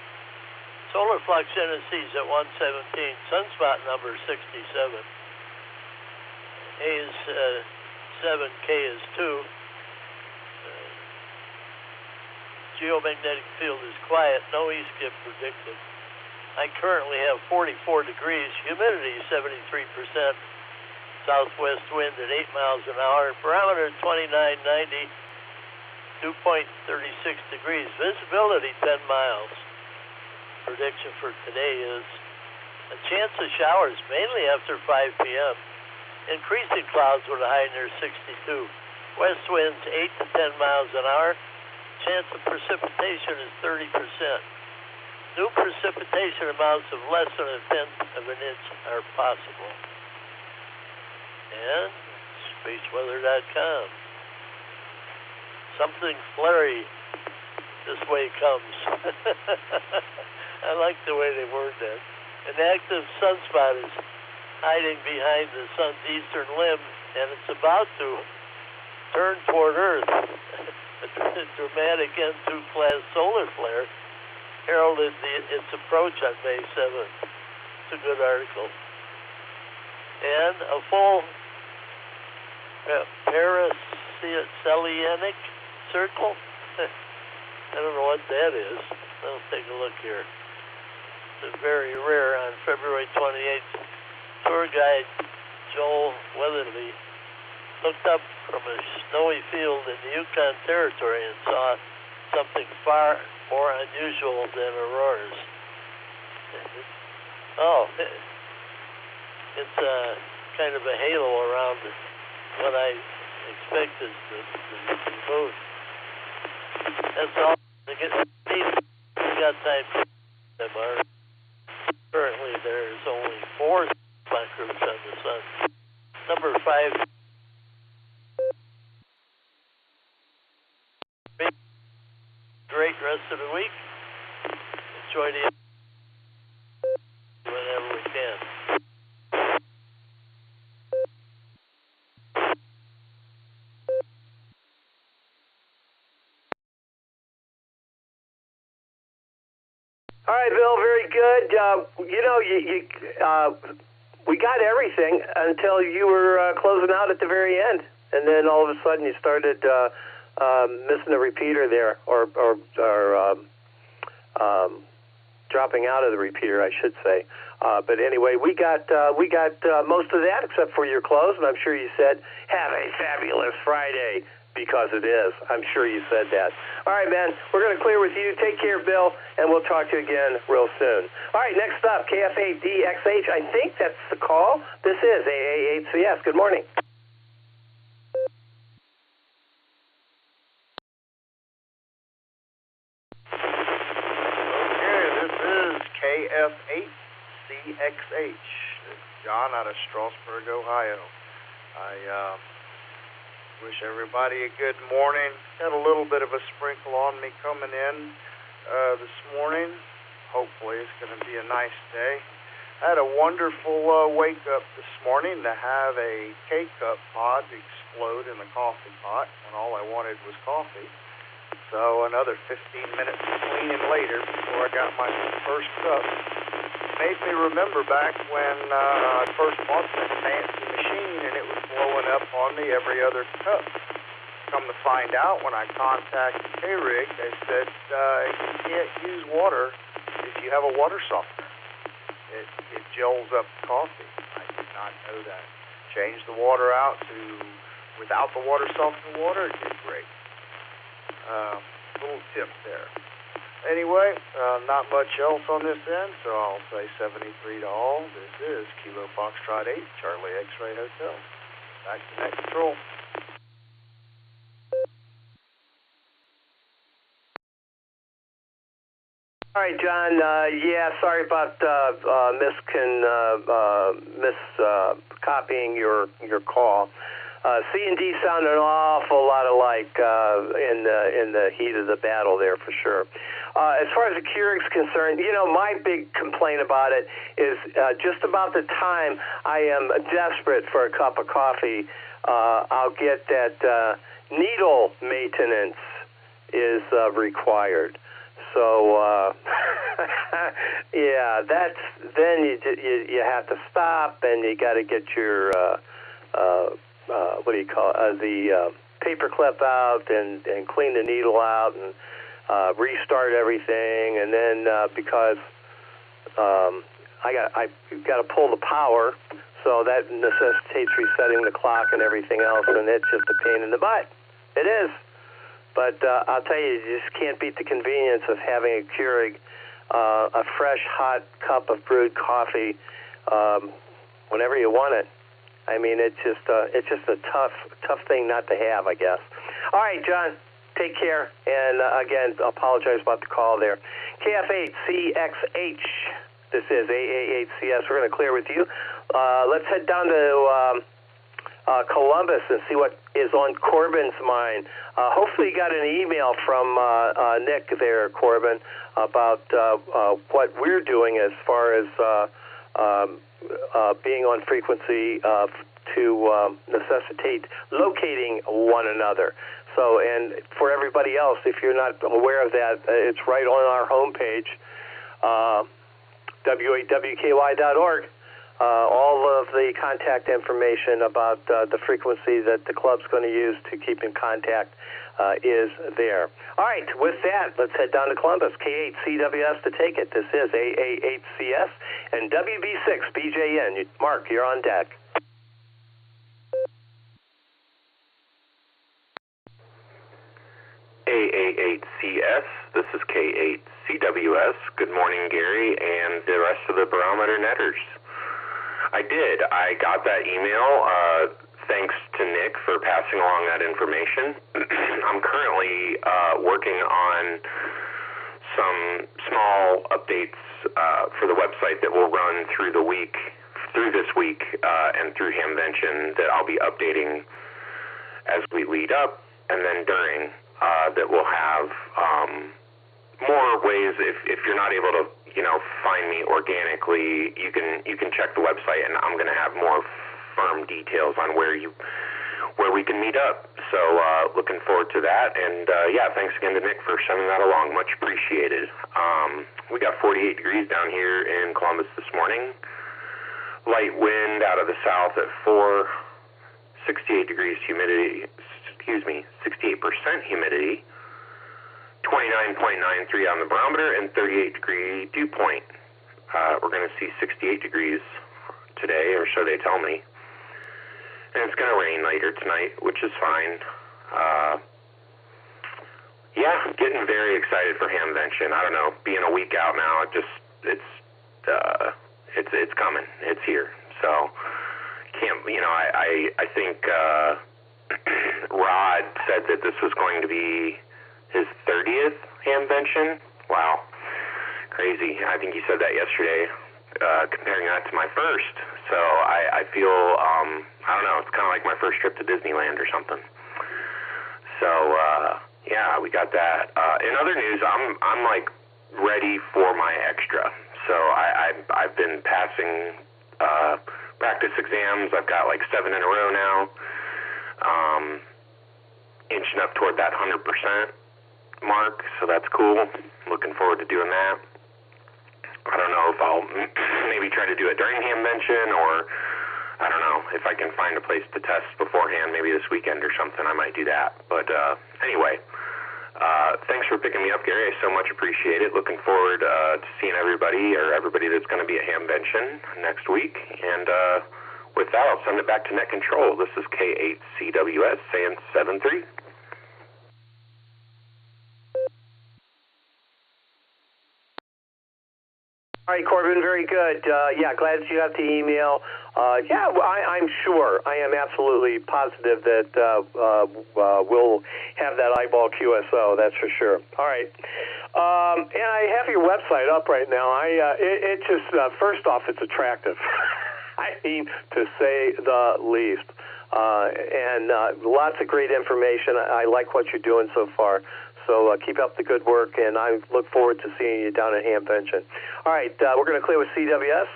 Solar flux NSC is at 117. Sunspot number, 67. A is 7, K is 2. Geomagnetic field is quiet. No east gift predicted. I currently have 44 degrees. Humidity, 73%. Southwest wind at 8 miles an hour. Barometer 2990, 2.36 degrees. Visibility 10 miles. Prediction for today is a chance of showers mainly after 5 p.m. Increasing clouds with a high near 62. West winds 8 to 10 miles an hour. Chance of precipitation is 30%. New precipitation amounts of less than 1/10 of an inch are possible. And spaceweather.com. Something flurry this way comes. I like the way they word that. An active sunspot is hiding behind the sun's eastern limb, and it's about to turn toward Earth. A dramatic N2-class solar flare heralded its approach on May 7th. It's a good article. And a full perihelionic circle. I don't know what that is. Let's take a look here. It's very rare. On February 28th, tour guide Joel Weatherly looked up from a snowy field in the Yukon Territory and saw something far more unusual than auroras. Oh, it's kind of a halo around what I expect is the moon. That's all. We got time for them. Currently, there's only 4 spot groups on the sun. Number 5. Great rest of the week. Enjoy the whenever we can. All right, Bill, very good. We got everything until you were closing out at the very end, and then all of a sudden you started missing a repeater there, or dropping out of the repeater, I should say. But anyway, we got most of that except for your close, and I'm sure you said, "Have a fabulous Friday," because it is. I'm sure you said that. All right, man, we're going to clear with you. Take care, Bill, and we'll talk to you again real soon. All right, next up, KF8DXH. I think that's the call. This is AA8CS. Good morning. KF8CXH. John out of Strasburg, Ohio. I wish everybody a good morning. Got a little bit of a sprinkle on me coming in this morning. Hopefully it's going to be a nice day. I had a wonderful wake up this morning to have a K-cup pod explode in the coffee pot when all I wanted was coffee. So another 15 minutes of cleaning later before I got my first cup. Made me remember back when I first bought this fancy machine and it was blowing up on me every other cup. Come to find out, when I contacted K-Rig, they said you can't use water if you have a water softener. It gels up the coffee. I did not know that. Changed the water out to without the water softener water. It did great. Little tip there. Anyway, not much else on this end, so I'll say 73 to all. This is Kilo Foxtrot 8, Charlie X-Ray Hotel. Back to net control. All right, John. Sorry about miscopying your call. C&D sounded an awful lot alike in the heat of the battle there, for sure. As far as the Keurig's concerned, my big complaint about it is just about the time I am desperate for a cup of coffee, I'll get that needle maintenance is required. So, that's then you have to stop, and you got to get your the paper clip out and clean the needle out and restart everything, and then because I got to pull the power, so that necessitates resetting the clock and everything else, and it's just a pain in the butt. It is. But I'll tell you, you just can't beat the convenience of having a Keurig, a fresh, hot cup of brewed coffee whenever you want it. I mean, it's just a tough thing not to have, I guess. All right, John, take care. And again, apologize about the call there. KF8CXH. This is AA8CS. We're going to clear with you. Let's head down to Columbus and see what is on Corbin's mind. Hopefully you got an email from Nick there, Corbin, about what we're doing as far as being on frequency to necessitate locating one another. So, and for everybody else, if you're not aware of that, it's right on our homepage, w8wky.org. All of the contact information about the frequency that the club's going to use to keep in contact is there. All right, with that, let's head down to Columbus. K8CWS to take it. This is AA8CS and WB6BJN. Mark, you're on deck. AA8CS, this is K8CWS. Good morning, Gary, and the rest of the Barometer Netters. I got that email. Thanks to Nick for passing along that information. I'm currently working on some small updates for the website that will run through this week, and through Hamvention that I'll be updating as we lead up, and then during. That will have more ways. If you're not able to, find me organically, you can check the website, and I'm going to have more firm details on where we can meet up. So looking forward to that. And thanks again to Nick for sending that along. Much appreciated. We got 48 degrees down here in Columbus this morning. Light wind out of the south at 4. 68 degrees humidity. 68% humidity, 29.93 on the barometer, and 38-degree dew point. We're going to see 68 degrees today, or so they tell me. And it's going to rain later tonight, which is fine. Getting very excited for Hamvention. I don't know, being a week out now, it's coming. It's here. So I think. Rod said that this was going to be his 30th Hamvention. Wow, crazy. I think he said that yesterday, comparing that to my first. So I feel, I don't know, it's kind of like my first trip to Disneyland or something. So, we got that. In other news, I'm like ready for my extra. So I've been passing practice exams. I've got like 7 in a row now. Inching up toward that 100% mark, so that's cool. Looking forward to doing that. I don't know if I'll maybe try to do it during Hamvention, or I don't know if I can find a place to test beforehand, maybe this weekend or something. I might do that. But anyway, thanks for picking me up, Gary. I so much appreciate it. Looking forward to seeing everybody that's going to be at Hamvention next week. And with that, I'll send it back to Net Control. This is K8CWS saying 7-3. All right, Corbin, very good. Glad you got the email. I'm sure, I am absolutely positive that we'll have that eyeball QSO, that's for sure. All right. And I have your website up right now. It just, first off, it's attractive. I mean, to say the least. And lots of great information. I like what you're doing so far. So keep up the good work, and I look forward to seeing you down at Hamvention. All right, we're going to clear with CWS.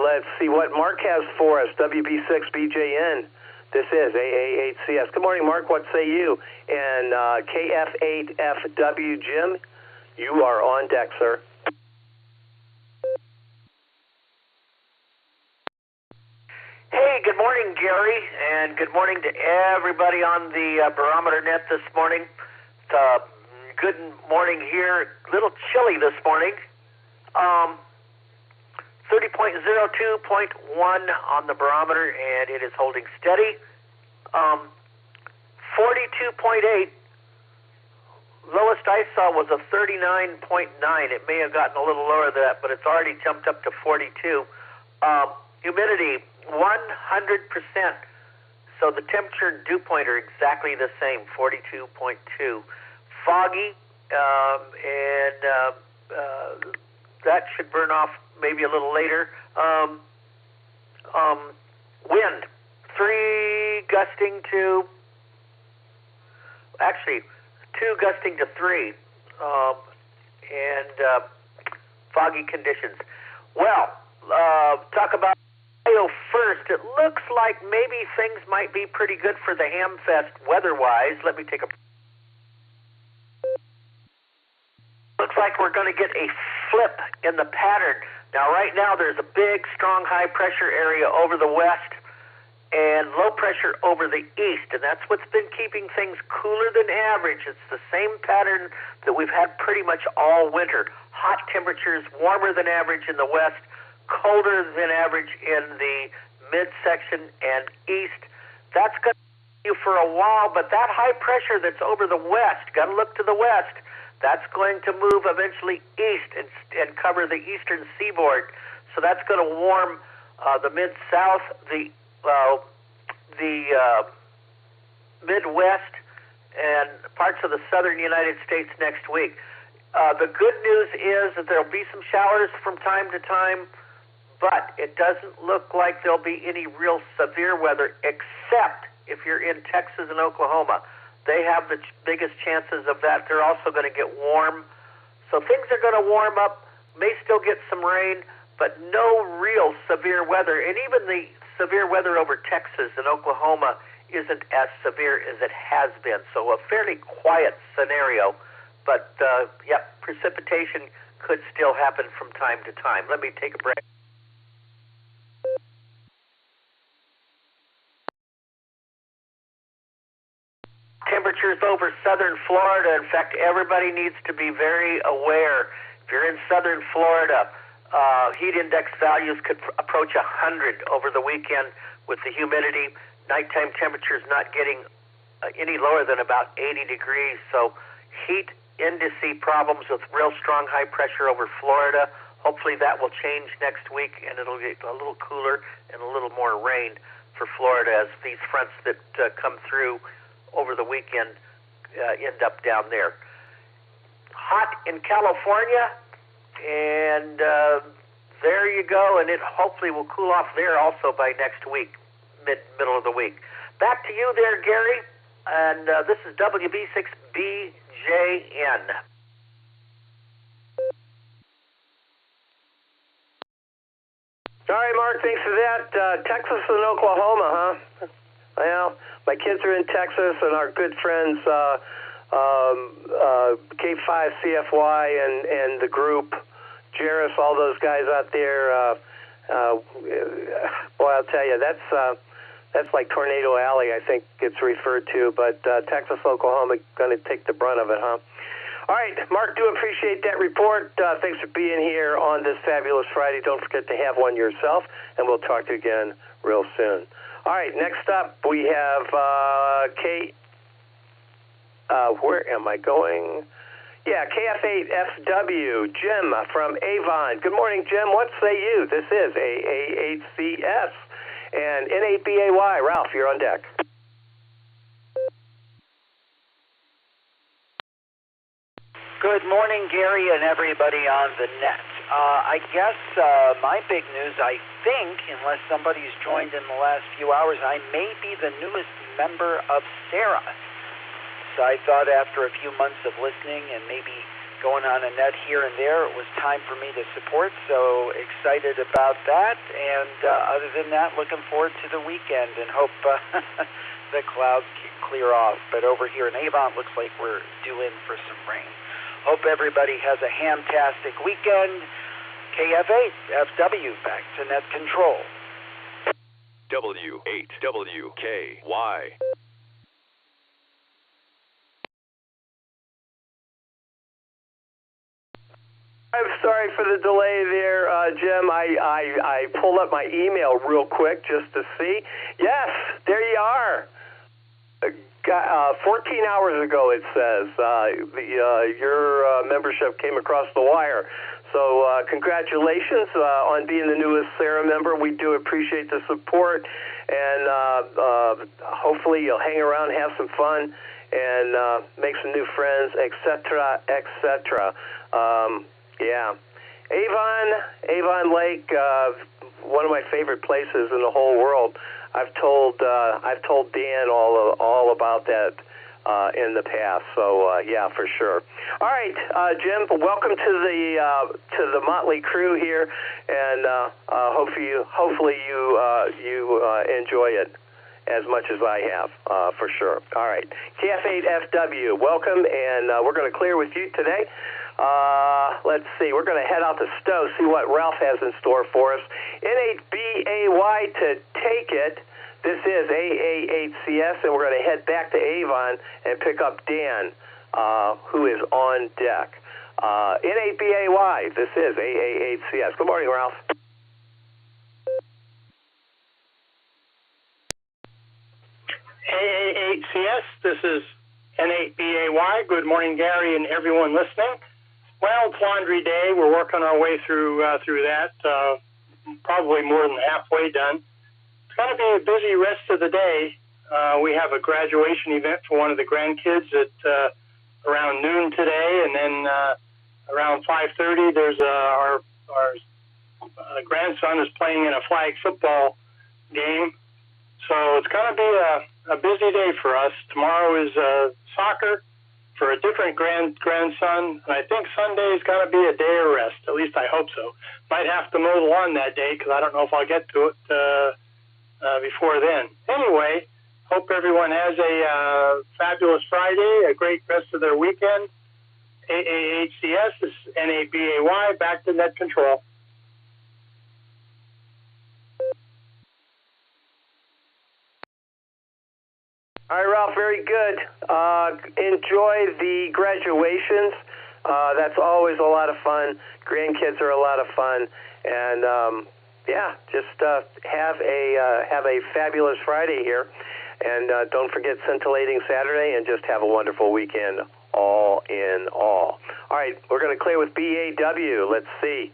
Let's see what Mark has for us. WB6BJN. This is AA8CS. Good morning, Mark. What say you? And KF8FW Jim, you are on deck, sir. Hey, good morning, Gary, and good morning to everybody on the Barometer Net this morning. Good morning here. A little chilly this morning. 30.02.1 on the barometer, and it is holding steady. 42.8. Lowest I saw was a 39.9. It may have gotten a little lower than that, but it's already jumped up to 42. Humidity, 100%. So the temperature and dew point are exactly the same, 42.2. Foggy, and that should burn off maybe a little later. Wind, 3 gusting to, actually 2 gusting to 3, and foggy conditions. Well, talk about Ohio first. It looks like maybe things might be pretty good for the Hamfest weather-wise. Let me take a... Looks like we're going to get a flip in the pattern. Now, right now, there's a big, strong, high-pressure area over the west and low pressure over the east, and that's what's been keeping things cooler than average. It's the same pattern that we've had pretty much all winter. Hot temperatures, warmer than average in the west, colder than average in the midsection and east. That's going to continue for a while, but that high pressure that's over the west, got to look to the west, that's going to move eventually east and cover the eastern seaboard. So that's going to warm the mid-south, the Midwest, and parts of the southern United States next week. The good news is that there'll be some showers from time to time, but it doesn't look like there'll be any real severe weather, except if you're in Texas and Oklahoma. They have the biggest chances of that. They're also going to get warm. So things are going to warm up, may still get some rain, but no real severe weather. And even the severe weather over Texas and Oklahoma isn't as severe as it has been. So a fairly quiet scenario. But, precipitation could still happen from time to time. Let me take a break. Temperatures over southern Florida. In fact, everybody needs to be very aware. If you're in southern Florida, heat index values could approach 100 over the weekend with the humidity. Nighttime temperatures not getting any lower than about 80 degrees. So heat indice problems with real strong high pressure over Florida. Hopefully that will change next week, and it'll get a little cooler and a little more rain for Florida as these fronts that come through over the weekend end up down there. Hot in California, and there you go, and it hopefully will cool off there also by next week, middle of the week. Back to you there, Gary, and this is WB6BJN. All right, Mark, thanks for that. Texas and Oklahoma, huh? Well, my kids are in Texas, and our good friends K5 CFY and the group, Jairus, all those guys out there. Boy, I'll tell you, that's like Tornado Alley, I think it's referred to. But Texas, Oklahoma, going to take the brunt of it, huh? All right, Mark, do appreciate that report. Thanks for being here on this fabulous Friday. Don't forget to have one yourself, and we'll talk to you again real soon. All right, next up we have where am I going? Yeah, KF8FW, Jim from Avon. Good morning, Jim. What say you? This is AA8CS and N8BAY. Ralph, you're on deck. Good morning, Gary, and everybody on the net. I guess my big news, I think, unless somebody's joined in the last few hours, I may be the newest member of Sarah. So I thought after a few months of listening and maybe going on a net here and there, it was time for me to support. So excited about that. And other than that, looking forward to the weekend and hope the clouds clear off. But over here in Avon, looks like we're due in for some rain. Hope everybody has a hamtastic weekend. KF8FW, back to net control. W8WKY. I'm sorry for the delay there, Jim. I pulled up my email real quick just to see. Yes, there you are. 14 hours ago, it says, your membership came across the wire. So congratulations on being the newest Sarah member. We do appreciate the support, and hopefully you'll hang around, have some fun, and make some new friends, etc., etc. Yeah. Avon Lake, one of my favorite places in the whole world. I've told Dan all about that in the past. So yeah, for sure. All right, Jim, welcome to the Motley crew here, and hopefully you enjoy it as much as I have, for sure. All right, KF8FW, welcome, and we're going to clear with you today. Let's see, we're going to head out to Stowe, see what Ralph has in store for us. N8BAY to take it. This is AA8CS, and we're going to head back to Avon and pick up Dan, who is on deck. N8BAY, this is AA8CS. Good morning, Ralph. AA8CS, this is N8BAY. Good morning, Gary, and everyone listening. Well, it's laundry day. We're working our way through that, probably more than halfway done. It's going to be a busy rest of the day. We have a graduation event for one of the grandkids at around noon today, and then around 5:30, there's our grandson is playing in a flag football game. So it's going to be a busy day for us. Tomorrow is soccer for a different grandson, and I think Sunday is going to be a day of rest. At least I hope so. Might have to mow the lawn that day because I don't know if I'll get to it before then. Anyway, hope everyone has a fabulous Friday, a great rest of their weekend. AA8CS is N8BAY, back to net control. All right, Ralph, very good. Enjoy the graduations. That's always a lot of fun. Grandkids are a lot of fun. And, yeah, just have a fabulous Friday here. And don't forget Scintillating Saturday, and just have a wonderful weekend all in all. All right, we're going to clear with BAW. Let's see.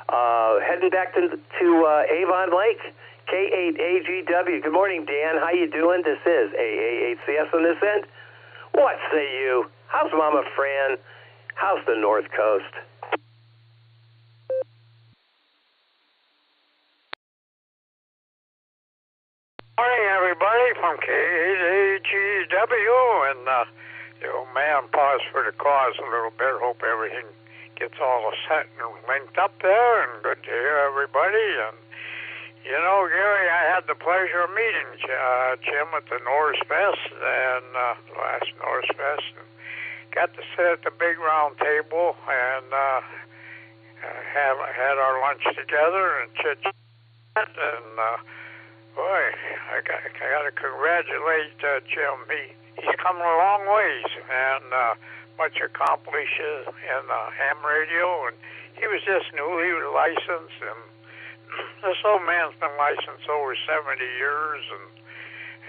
Heading back to Avon Lake. K8AGW. Good morning, Dan. How you doing? This is AA8CS on this end. What say you? How's Mama Fran? How's the North Coast? Morning, everybody, from K8AGW. And the old man paused for the cause a little bit. Hope everything gets all set and linked up there. And good to hear everybody. And you know, Gary, I had the pleasure of meeting Jim at the Norse Fest and last Norse Fest, and got to sit at the big round table and had our lunch together and chit chat. And boy, I got to congratulate Jim. He's coming a long ways and much accomplished in ham radio, and he was just newly licensed. And this old man's been licensed over 70 years, and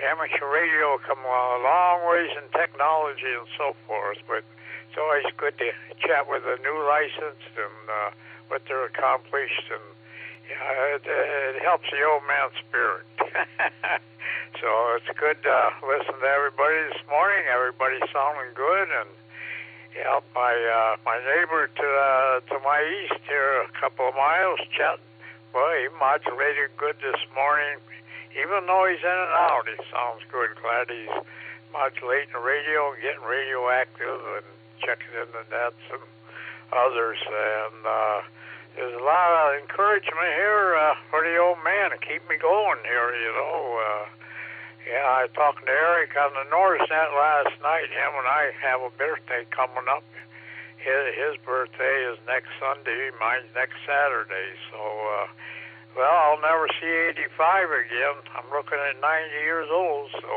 amateur radio come a long ways in technology and so forth. But it's always good to chat with a new licensed and what they're accomplished, and yeah, it helps the old man's spirit. So it's good to listen to everybody this morning. Everybody's sounding good, and yeah, my neighbor to my east here, a couple of miles, chatting. Boy, he modulated good this morning. Even though he's in and out, he sounds good. Glad he's modulating the radio, getting radioactive, and checking in the nets and others. And there's a lot of encouragement here for the old man to keep me going here, you know. Yeah, I talked to Eric on the Norse Net last night. Him and I have a birthday coming up. His birthday is next Sunday, mine's next Saturday. So, well, I'll never see 85 again. I'm looking at 90 years old, so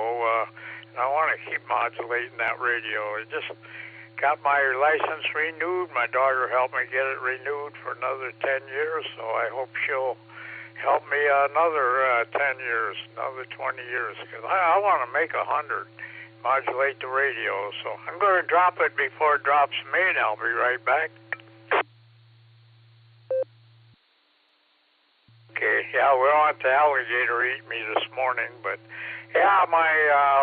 I want to keep modulating that radio. I just got my license renewed. My daughter helped me get it renewed for another 10 years, so I hope she'll help me another 10 years, another 20 years, because I want to make 100. Modulate the radio, so I'm going to drop it before it drops me, and I'll be right back. Okay, yeah, we don't want the alligator eat me this morning, but yeah, my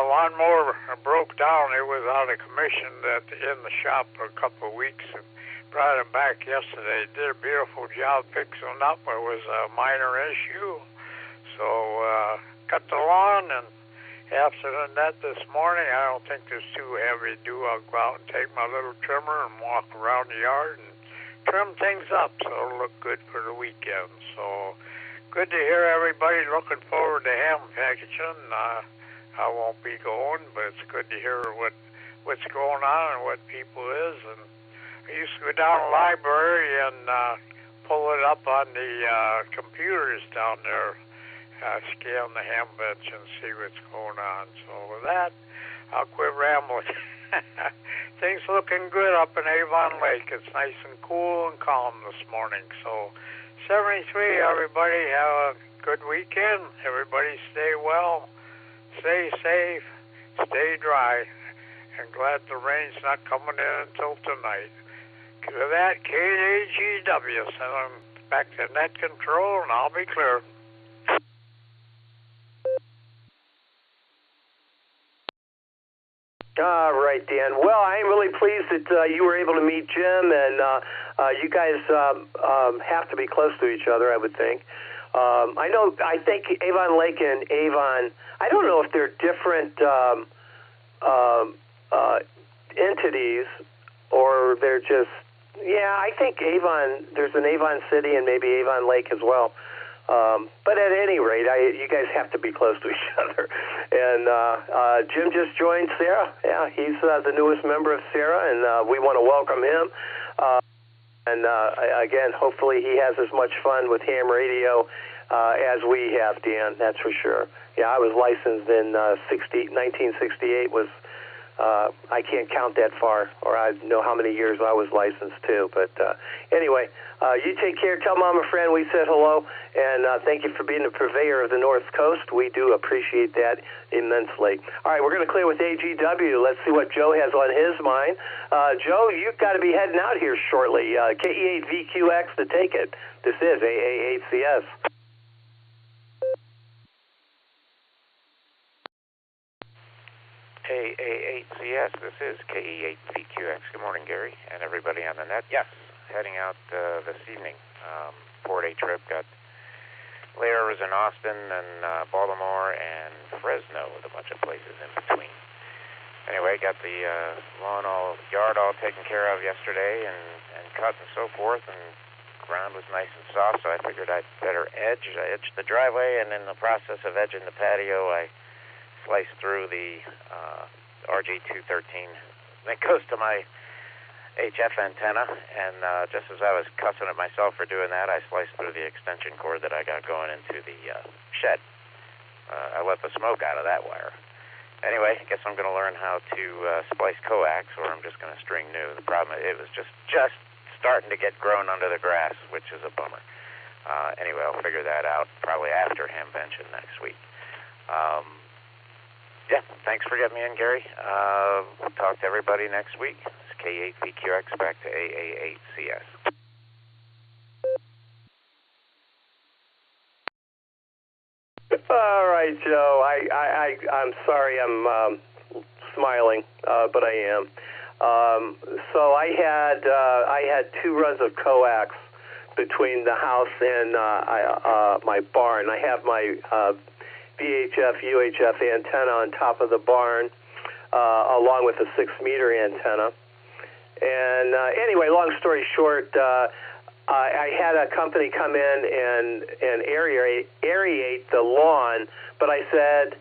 lawnmower broke down. It was out of commission in the shop for a couple of weeks, and brought it back yesterday. Did a beautiful job fixing it up. It was a minor issue, so cut the lawn and After the net this morning, I don't think it's too heavy to do. I'll go out and take my little trimmer and walk around the yard and trim things up so it'll look good for the weekend. So good to hear everybody. Looking forward to ham packaging. I won't be going, but it's good to hear what's going on and what people is. And I used to go down to the library and pull it up on the computers down there. Scan the ham bench and see what's going on. So with that, I'll quit rambling. Things looking good up in Avon Lake. It's nice and cool and calm this morning. So 73, everybody have a good weekend. Everybody stay well, stay safe, stay dry, and glad the rain's not coming in until tonight. With that, KAGW, send them back to net control and I'll be clear. All right, Dan. Well, I'm really pleased that you were able to meet Jim, and you guys have to be close to each other, I would think. I think Avon Lake and Avon, I don't know if they're different entities or they're just, I think Avon, there's an Avon City and maybe Avon Lake as well. But at any rate, you guys have to be close to each other. And Jim just joined Sarah. Yeah, he's the newest member of Sarah, and we want to welcome him. Again, hopefully he has as much fun with ham radio as we have, Dan, that's for sure. Yeah, I was licensed in 1968 was, I can't count that far, or I know how many years I was licensed too. But anyway, you take care. Tell Mama Fran we said hello, and thank you for being the purveyor of the North Coast. We do appreciate that immensely. All right, we're going to clear with AGW. Let's see what Joe has on his mind. Joe, you've got to be heading out here shortly. KE8VQX to take it. This is AA8CS. AA8CS, this is KE8VQX. Good morning, Gary, and everybody on the net. Yes, heading out this evening. 4-day trip. Got layovers in Austin and Baltimore and Fresno with a bunch of places in between. Anyway, got the yard all taken care of yesterday and cut and so forth, and ground was nice and soft, so I figured I'd better edge. I edged the driveway, and in the process of edging the patio, I sliced through the RG213 that goes to my HF antenna, and just as I was cussing at myself for doing that, I sliced through the extension cord that I got going into the shed. I let the smoke out of that wire. Anyway, I guess I'm going to learn how to splice coax, or I'm just going to string new. The problem is it was just starting to get grown under the grass, which is a bummer. Anyway, I'll figure that out probably after ham benching next week. Yeah, thanks for getting me in, Gary. We'll talk to everybody next week. It's K8VQX back to AA8CS. All right, Joe. I'm sorry I'm smiling, but I am. So I had 2 runs of coax between the house and my barn. I have my VHF, UHF antenna on top of the barn, along with a 6-meter antenna. And anyway, long story short, I had a company come in and aerate the lawn, but I said,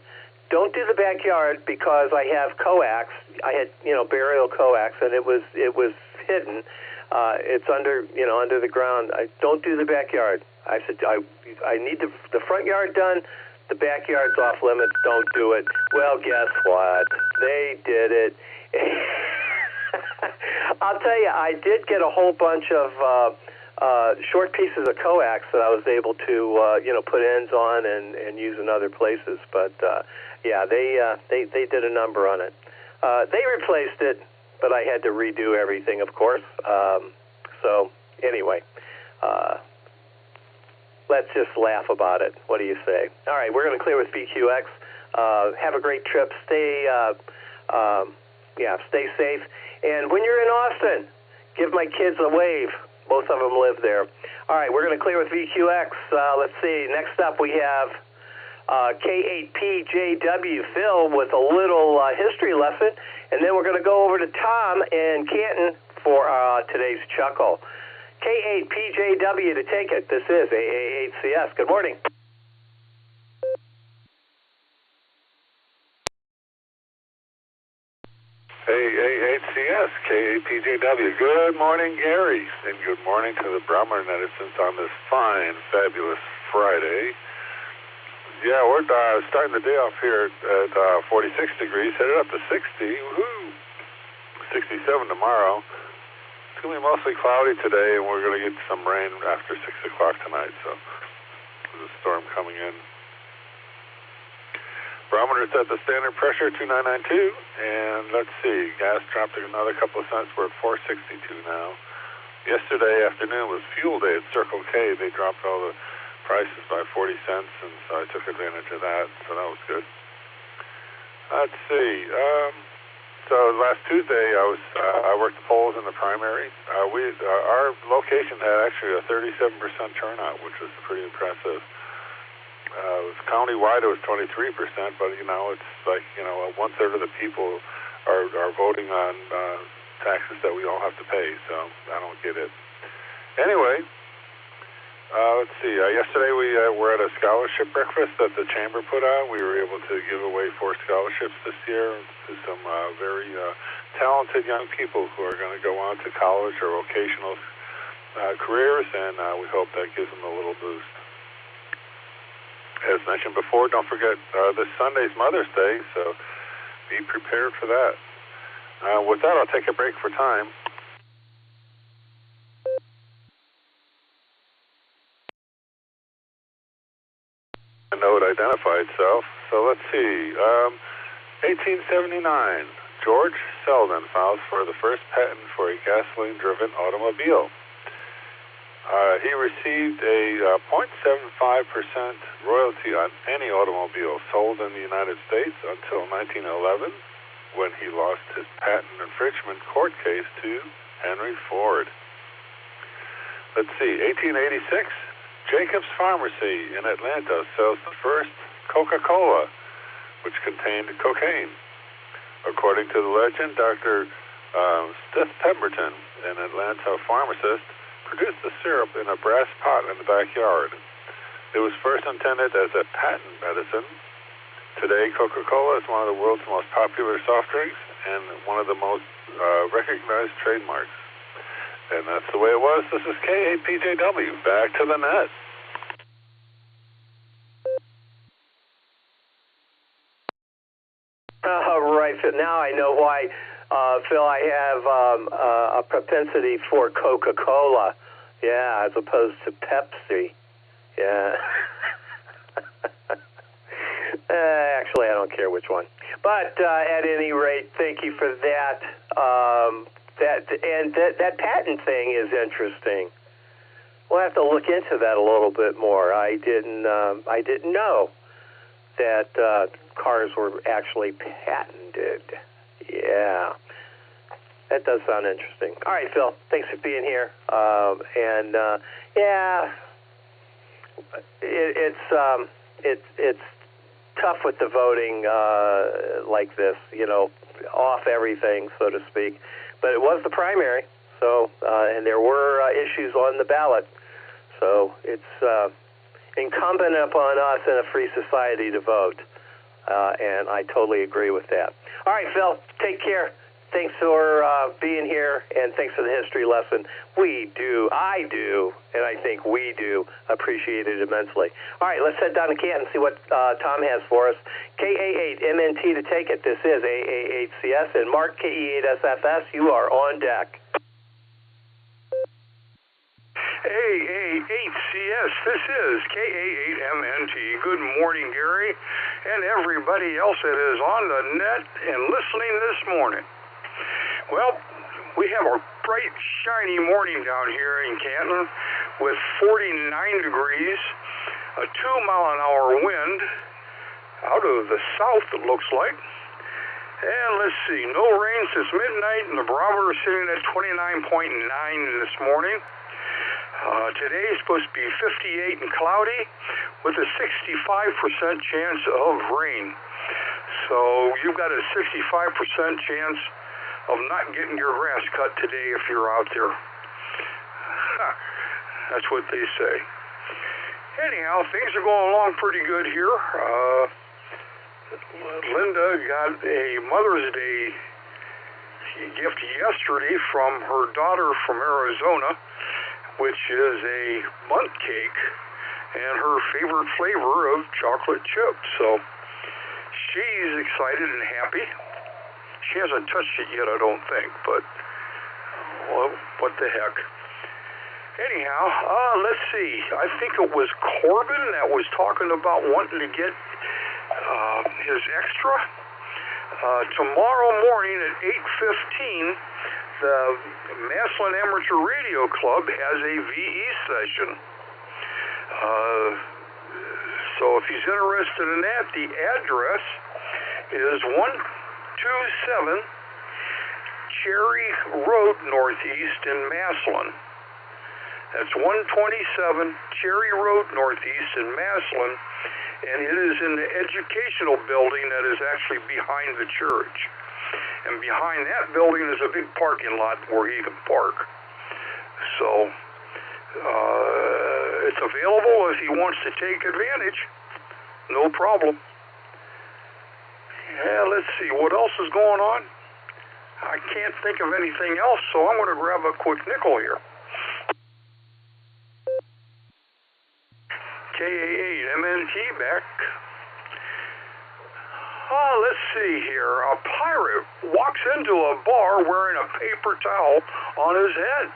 don't do the backyard because I have coax. I had, burial coax, and it was hidden. It's under the ground. Don't do the backyard. I said, I need the front yard done. The backyard's off limits. Don't do it. Well, guess what? They did it. I'll tell you, I did get a whole bunch of short pieces of coax that I was able to, put ends on and use in other places. But yeah, they did a number on it. They replaced it, but I had to redo everything, of course. So anyway. Let's just laugh about it. What do you say? All right, we're going to clear with VQX. Have a great trip. Stay safe. And when you're in Austin, give my kids a wave. Both of them live there. All right, we're going to clear with VQX. Let's see. Next up, we have K8PJW Phil with a little history lesson, and then we're going to go over to Tom in Canton for today's chuckle. K8PJW to take it. This is AA8CS. Good morning. AA8CS, K8PJW. Good morning, Gary, and good morning to the Barometer Netizens on this fine, fabulous Friday. Yeah, we're starting the day off here at 46 degrees, headed up to 60. Woohoo! 67 tomorrow. It's going to be mostly cloudy today, and we're going to get some rain after 6 o'clock tonight, so there's a storm coming in. Barometer set the standard pressure 2992, and let's see, gas dropped another couple of cents. We're at 462 now. Yesterday afternoon was fuel day at Circle K. They dropped all the prices by 40 cents, and so I took advantage of that, so that was good. Let's see. So last Tuesday I worked the polls in the primary. Our location had actually a 37% turnout, which was pretty impressive. County-wide, it was 23%, but, it's like, 1/3 of the people are voting on taxes that we all have to pay, so I don't get it. Anyway, let's see. Yesterday we were at a scholarship breakfast that the Chamber put on. We were able to give away 4 scholarships this year to some very talented young people who are going to go on to college or vocational careers, and we hope that gives them a little boost. As mentioned before, don't forget this Sunday's Mother's Day, so be prepared for that. With that, I'll take a break for time. A node identify itself. So let's see. 1879, George Selden files for the first patent for a gasoline-driven automobile. He received a 0.75% royalty on any automobile sold in the United States until 1911, when he lost his patent infringement court case to Henry Ford. Let's see, 1886, Jacobs Pharmacy in Atlanta sells the first Coca-Cola, which contained cocaine. According to the legend, Dr. Stith Pemberton, an Atlanta pharmacist, produced the syrup in a brass pot in the backyard. It was first intended as a patent medicine. Today, Coca-Cola is one of the world's most popular soft drinks and one of the most recognized trademarks. And that's the way it was. This is K8PJW. Back to the net. Right, so now I know why, Phil, I have a propensity for Coca-Cola, yeah, as opposed to Pepsi, yeah. Actually, I don't care which one. But at any rate, thank you for that. That patent thing is interesting. We'll have to look into that a little bit more. I didn't know that cars were actually patented. Yeah, that does sound interesting. All right, Phil, thanks for being here. Yeah, it's tough with the voting like this, off everything, so to speak. But it was the primary, so and there were issues on the ballot. So it's incumbent upon us in a free society to vote, and I totally agree with that. All right, Phil, take care. Thanks for being here, and thanks for the history lesson. I do, and I think we do appreciate it immensely. All right, let's head down to Canton and see what Tom has for us. KA8MNT to take it. This is AA8CS, and Mark, KE8SFS, you are on deck. AA8CS, this is KA8MNT. Good morning, Gary, and everybody else that is on the net and listening this morning. Well, we have a bright, shiny morning down here in Canton with 49 degrees, a 2-mile-an-hour wind out of the south, it looks like. And let's see, no rain since midnight, and the barometer is sitting at 29.9 this morning. Today is supposed to be 58 and cloudy with a 65% chance of rain. So you've got a 65% chance of not getting your grass cut today if you're out there. That's what they say. Anyhow, things are going along pretty good here. Linda got a Mother's Day gift yesterday from her daughter from Arizona, which is a bundt cake and her favorite flavor of chocolate chip. So she's excited and happy. She hasn't touched it yet, I don't think, but well, what the heck. Anyhow, let's see. I think it was Corbin that was talking about wanting to get his extra. Tomorrow morning at 8:15, the Maslin Amateur Radio Club has a VE session. So if he's interested in that, the address is 127 Cherry Road Northeast in Maslin. That's 127 Cherry Road Northeast in Maslin, and it is in the educational building that is actually behind the church. And behind that building is a big parking lot where he can park. So it's available if he wants to take advantage. No problem. Yeah, let's see. What else is going on? I can't think of anything else, so I'm going to grab a quick nickel here. KA8MNT back. Let's see here. A pirate walks into a bar wearing a paper towel on his head.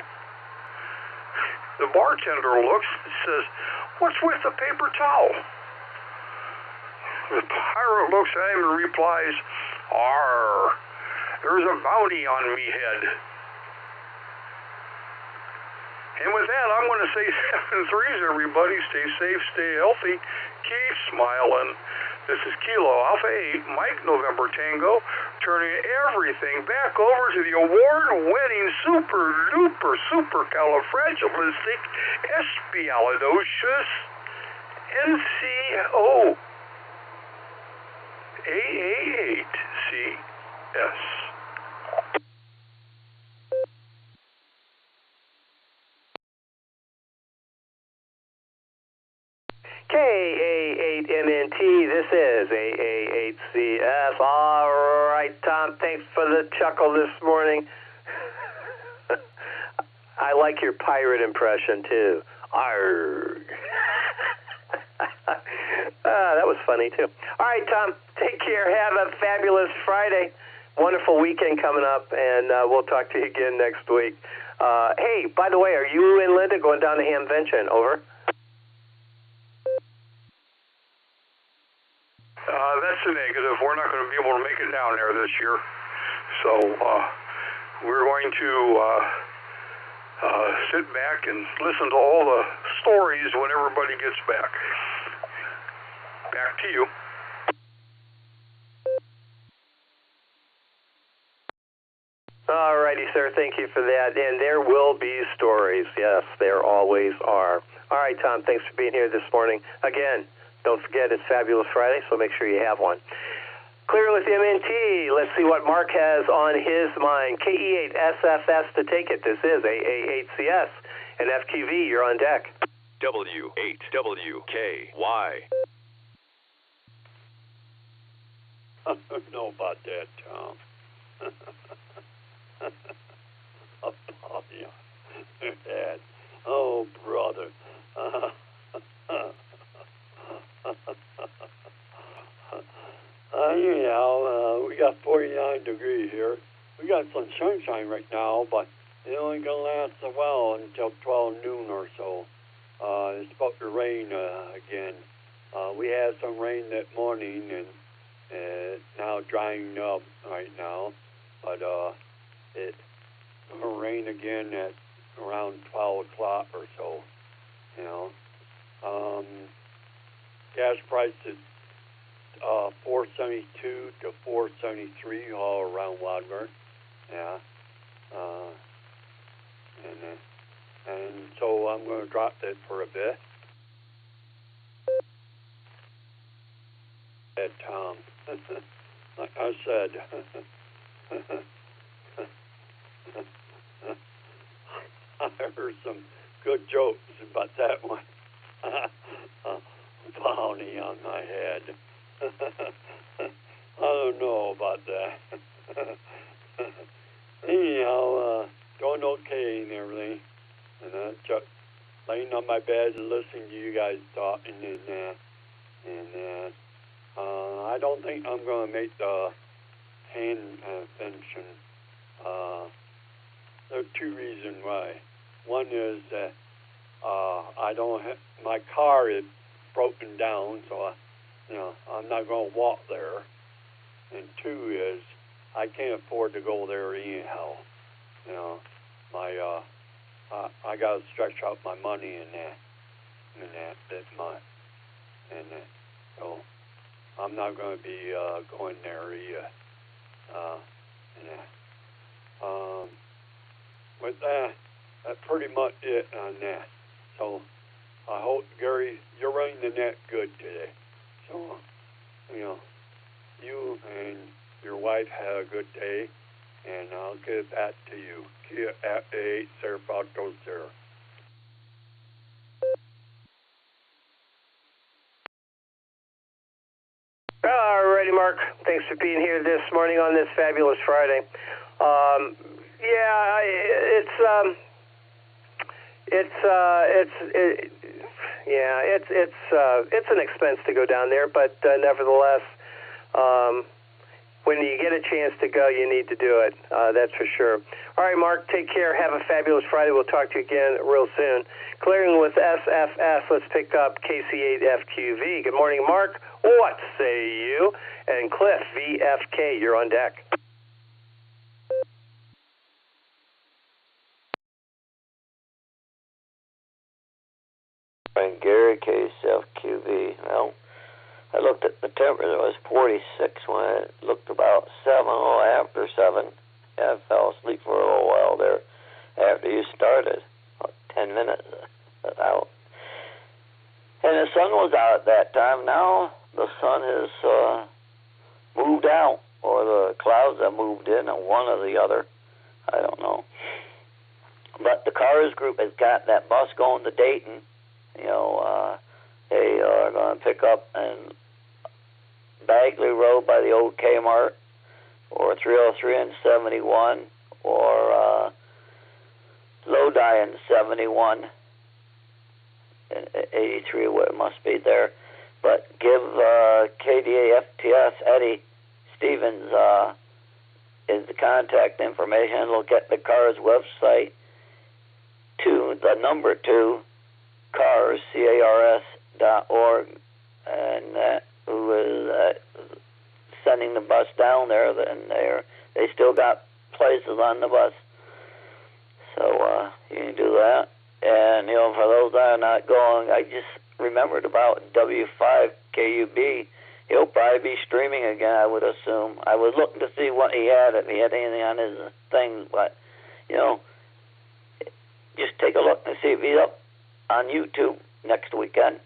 The bartender looks and says, "What's with the paper towel?" The pirate looks at him and replies, "Arr, there's a bounty on me head." And with that, I'm going to say 7 threes, everybody. Stay safe, stay healthy, keep smiling. This is Kilo Alpha 8, Mike November Tango, turning everything back over to the award-winning super-duper supercalifragilistic espialidocious NCO AA8CS. KA8MNT, this is AA8CF. All right, Tom, thanks for the chuckle this morning. I like your pirate impression, too. Arrgh. That was funny, too. All right, Tom, take care. Have a fabulous Friday. Wonderful weekend coming up, and we'll talk to you again next week. Hey, by the way, are you and Linda going down to Hamvention? Over? That's a negative. We're not going to be able to make it down there this year. So we're going to sit back and listen to all the stories when everybody gets back. Back to you. All righty, sir. Thank you for that. And there will be stories. Yes, there always are. All right, Tom, thanks for being here this morning. Again, don't forget it's Fabulous Friday, so make sure you have one. Clear with MNT. Let's see what Mark has on his mind. KE8SFS to take it. This is AA8CS. And FQV, you're on deck. W8WKY. I don't know about that, Tom. Dad. Oh, brother. We got 49 degrees here. We got some sunshine right now, but it only gonna last a while until 12 noon or so. It's supposed to rain again. We had some rain that morning, and it's now drying up right now, but it's gonna rain again at around 12 o'clock or so. You know, gas prices. 472 to 473 all around Wadburn. Yeah. And And so I'm going to drop that for a bit. Tom, like I said, I heard some good jokes about that one. Bounty on my head. I don't know about that. Anyhow, doing okay and everything. And I'm just laying on my bed and listening to you guys talking and I don't think I'm going to make the hand pension. There are two reasons why. One is that I don't have, my car is broken down, so I'm not going to walk there. And two is I can't afford to go there anyhow. I got to stretch out my money in that this month, and so I'm not going to be going there either. With that, that's pretty much it on that. So I hope, Gary, you're running the net good today. So, you and your wife had a good day, and I'll give that to you. Kia at 8 Sarah Proctor, Sarah. All righty, Mark. Thanks for being here this morning on this fabulous Friday. It's an expense to go down there, but nevertheless, when you get a chance to go, you need to do it. That's for sure. All right, Mark, take care. Have a fabulous Friday. We'll talk to you again real soon. Clearing with SFS, let's pick up KC8FQV. Good morning, Mark. What say you? And Cliff, VFK, you're on deck. And Gary, KCFQV. Well, I looked at the temperature. It was 46 when it looked about 7 or after 7. I fell asleep for a little while there after you started, about 10 minutes out. And the sun was out at that time. Now the sun has moved out, or the clouds have moved in, or one or the other. I don't know. But the Cars Group has got that bus going to Dayton. They are going to pick up in Bagley Road by the old Kmart, or 303 and 71, or Lodi and 71, 83, what it must be there. But give KDA FTS Eddie Stevens is the contact information. Look at the Cars website, the number 2, Cars, CARS.org, and who is sending the bus down there, and they still got places on the bus. So you can do that. And, for those that are not going, I just remembered about W5KUB. He'll probably be streaming again, I would assume. I was looking to see what he had, if he had anything on his thing, but, just take a look and see if he's up on YouTube next weekend.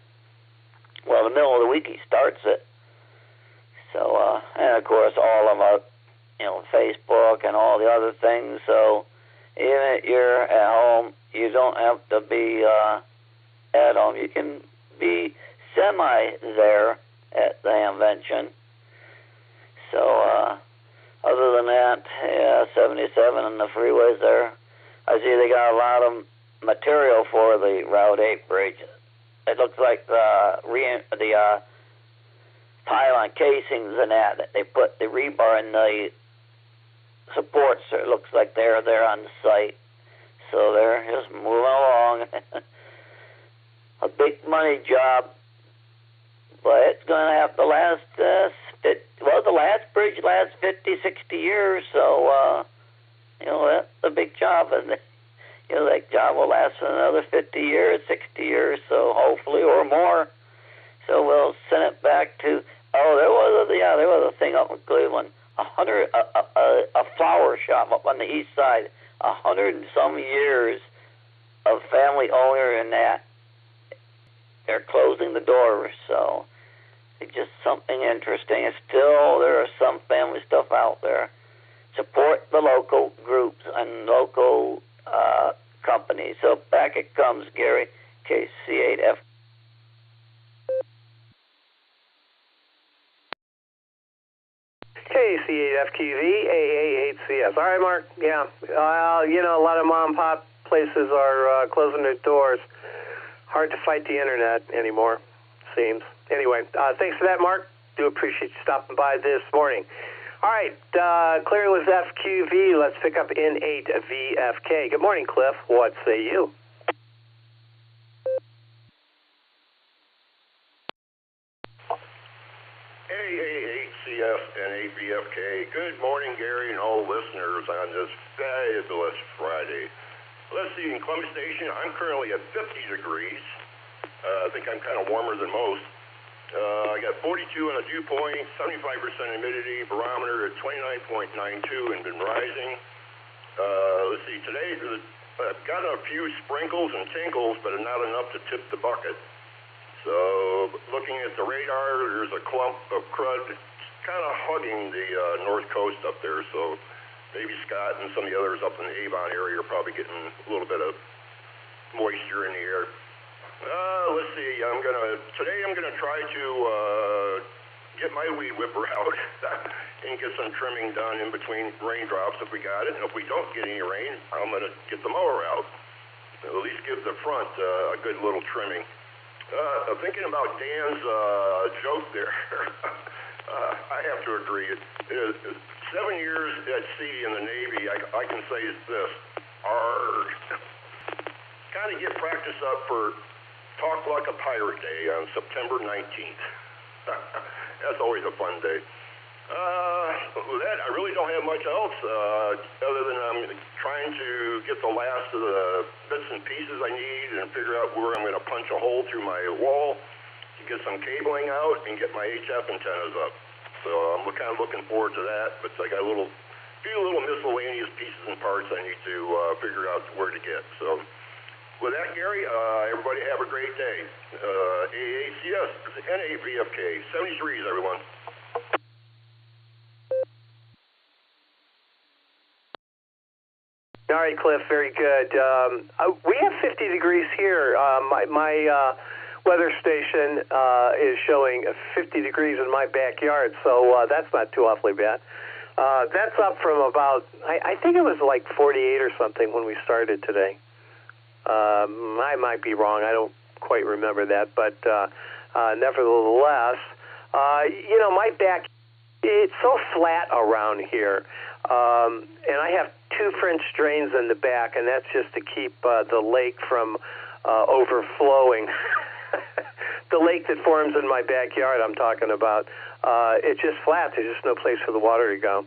Well, the middle of the week he starts it. So, and of course, all of our, Facebook and all the other things. So, even if you're at home, you don't have to be at home. You can be semi there at the convention. So, other than that, 77 and the freeways there. I see they got a lot of material for the Route 8 bridge. It looks like the pylon casings and that they put the rebar in the supports. It looks like they're there on the site. So they're just moving along. A big money job, but it's going to have to last, the last bridge lasts 50, 60 years, so, that's a big job, and that job will last for another 50 years, 60 years, so hopefully, or more. So we'll send it back to, there was a thing up in Cleveland, a flower shop up on the east side, 100 and some years a family owner and that they're closing the doors, so it's just something interesting. And still, there are some family stuff out there. Support the local groups and local companies. So back it comes, Gary, KC8F. KC8FQV, AA8CS. All right, Mark. Yeah. A lot of mom and pop places are closing their doors. Hard to fight the internet anymore, seems. Anyway, thanks for that, Mark. Do appreciate you stopping by this morning. All right, clearing with FQV. Let's pick up N8 VFK. Good morning, Cliff. What say you? AAHCF and ABFK. Good morning, Gary, and all listeners on this fabulous Friday. Let's see, in Columbus Station, I'm currently at 50 degrees. I think I'm kind of warmer than most. I got 42 on the dew point, 75% humidity, barometer at 29.92 and been rising. Let's see, today I've got a few sprinkles and tinkles, but not enough to tip the bucket. So looking at the radar, there's a clump of crud kind of hugging the north coast up there. So maybe Scott and some of the others up in the Avon area are probably getting a little bit of moisture in the air. Let's see. Today I'm gonna try to get my weed whipper out and get some trimming done in between raindrops if we got it. And if we don't get any rain, I'm gonna get the mower out. At least give the front a good little trimming. Thinking about Dan's joke there, I have to agree. 7 years at sea in the Navy, I can say is this: arg. Kind of get practice up for Talk Like a Pirate Day on September 19th. That's always a fun day. With that, I really don't have much else other than I'm trying to get the last of the bits and pieces I need and figure out where I'm going to punch a hole through my wall to get some cabling out and get my HF antennas up. So I'm kind of looking forward to that, but I got a few little miscellaneous pieces and parts I need to figure out where to get. So with that, Gary, everybody have a great day. AACS, NAVFK, 73s, everyone. All right, Cliff, very good. We have 50 degrees here. My weather station is showing 50 degrees in my backyard, so that's not too awfully bad. That's up from about, I think it was like 48 or something when we started today. I might be wrong. I don't quite remember that, but nevertheless, my back, it's so flat around here, and I have 2 French drains in the back, and that's just to keep the lake from overflowing. The lake that forms in my backyard I'm talking about, it's just flat. There's just no place for the water to go.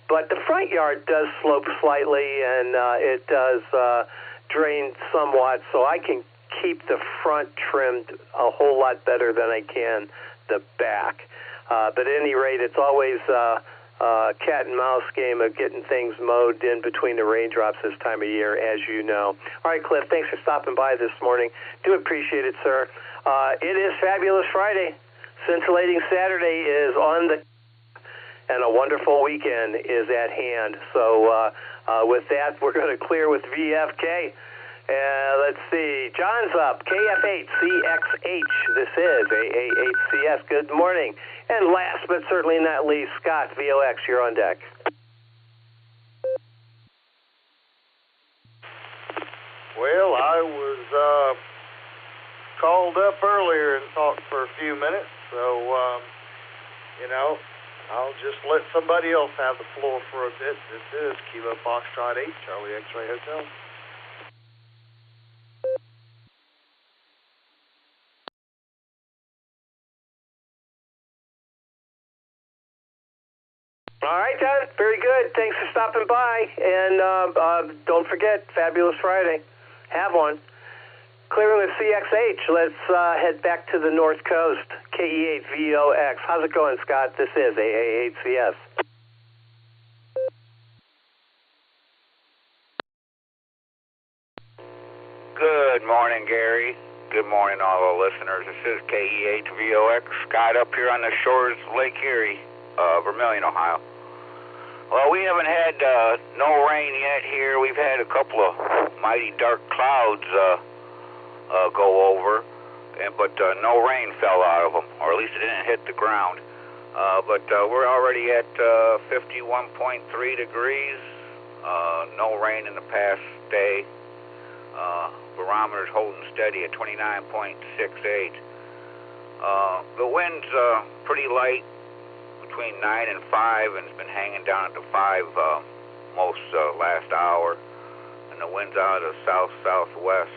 But the front yard does slope slightly, and it does drain somewhat, so I can keep the front trimmed a whole lot better than I can the back. But at any rate, it's always cat and mouse game of getting things mowed in between the raindrops this time of year, as you know. All right, Cliff, thanks for stopping by this morning. Do appreciate it, sir. It is Fabulous Friday. Scintillating Saturday is on the, and a wonderful weekend is at hand. So with that, we're going to clear with VFK. Let's see. John's up. KF8CXH. This is AA8CS. Good morning. And last but certainly not least, Scott, VOX, you're on deck. Well, I was called up earlier and talked for a few minutes, so, I'll just let somebody else have the floor for a bit. This is Kilo Foxtrot 8, Charlie X-Ray Hotel. All right, John. Very good. Thanks for stopping by. And don't forget, Fabulous Friday. Have one. Clearing with CXH. Let's head back to the North Coast. KE8VOX. How's it going, Scott? This is AA8CS. Good morning, Gary. Good morning, all our listeners. This is KE8VOX. Scott up here on the shores of Lake Erie, Vermilion, Ohio. Well, we haven't had no rain yet here. We've had a couple of mighty dark clouds go over, but no rain fell out of them, or at least it didn't hit the ground. But we're already at 51.3 degrees. No rain in the past day. Barometer's holding steady at 29.68. The wind's pretty light, between 9 and 5, and it's been hanging down at the 5 most last hour. And the wind's out of the south-southwest.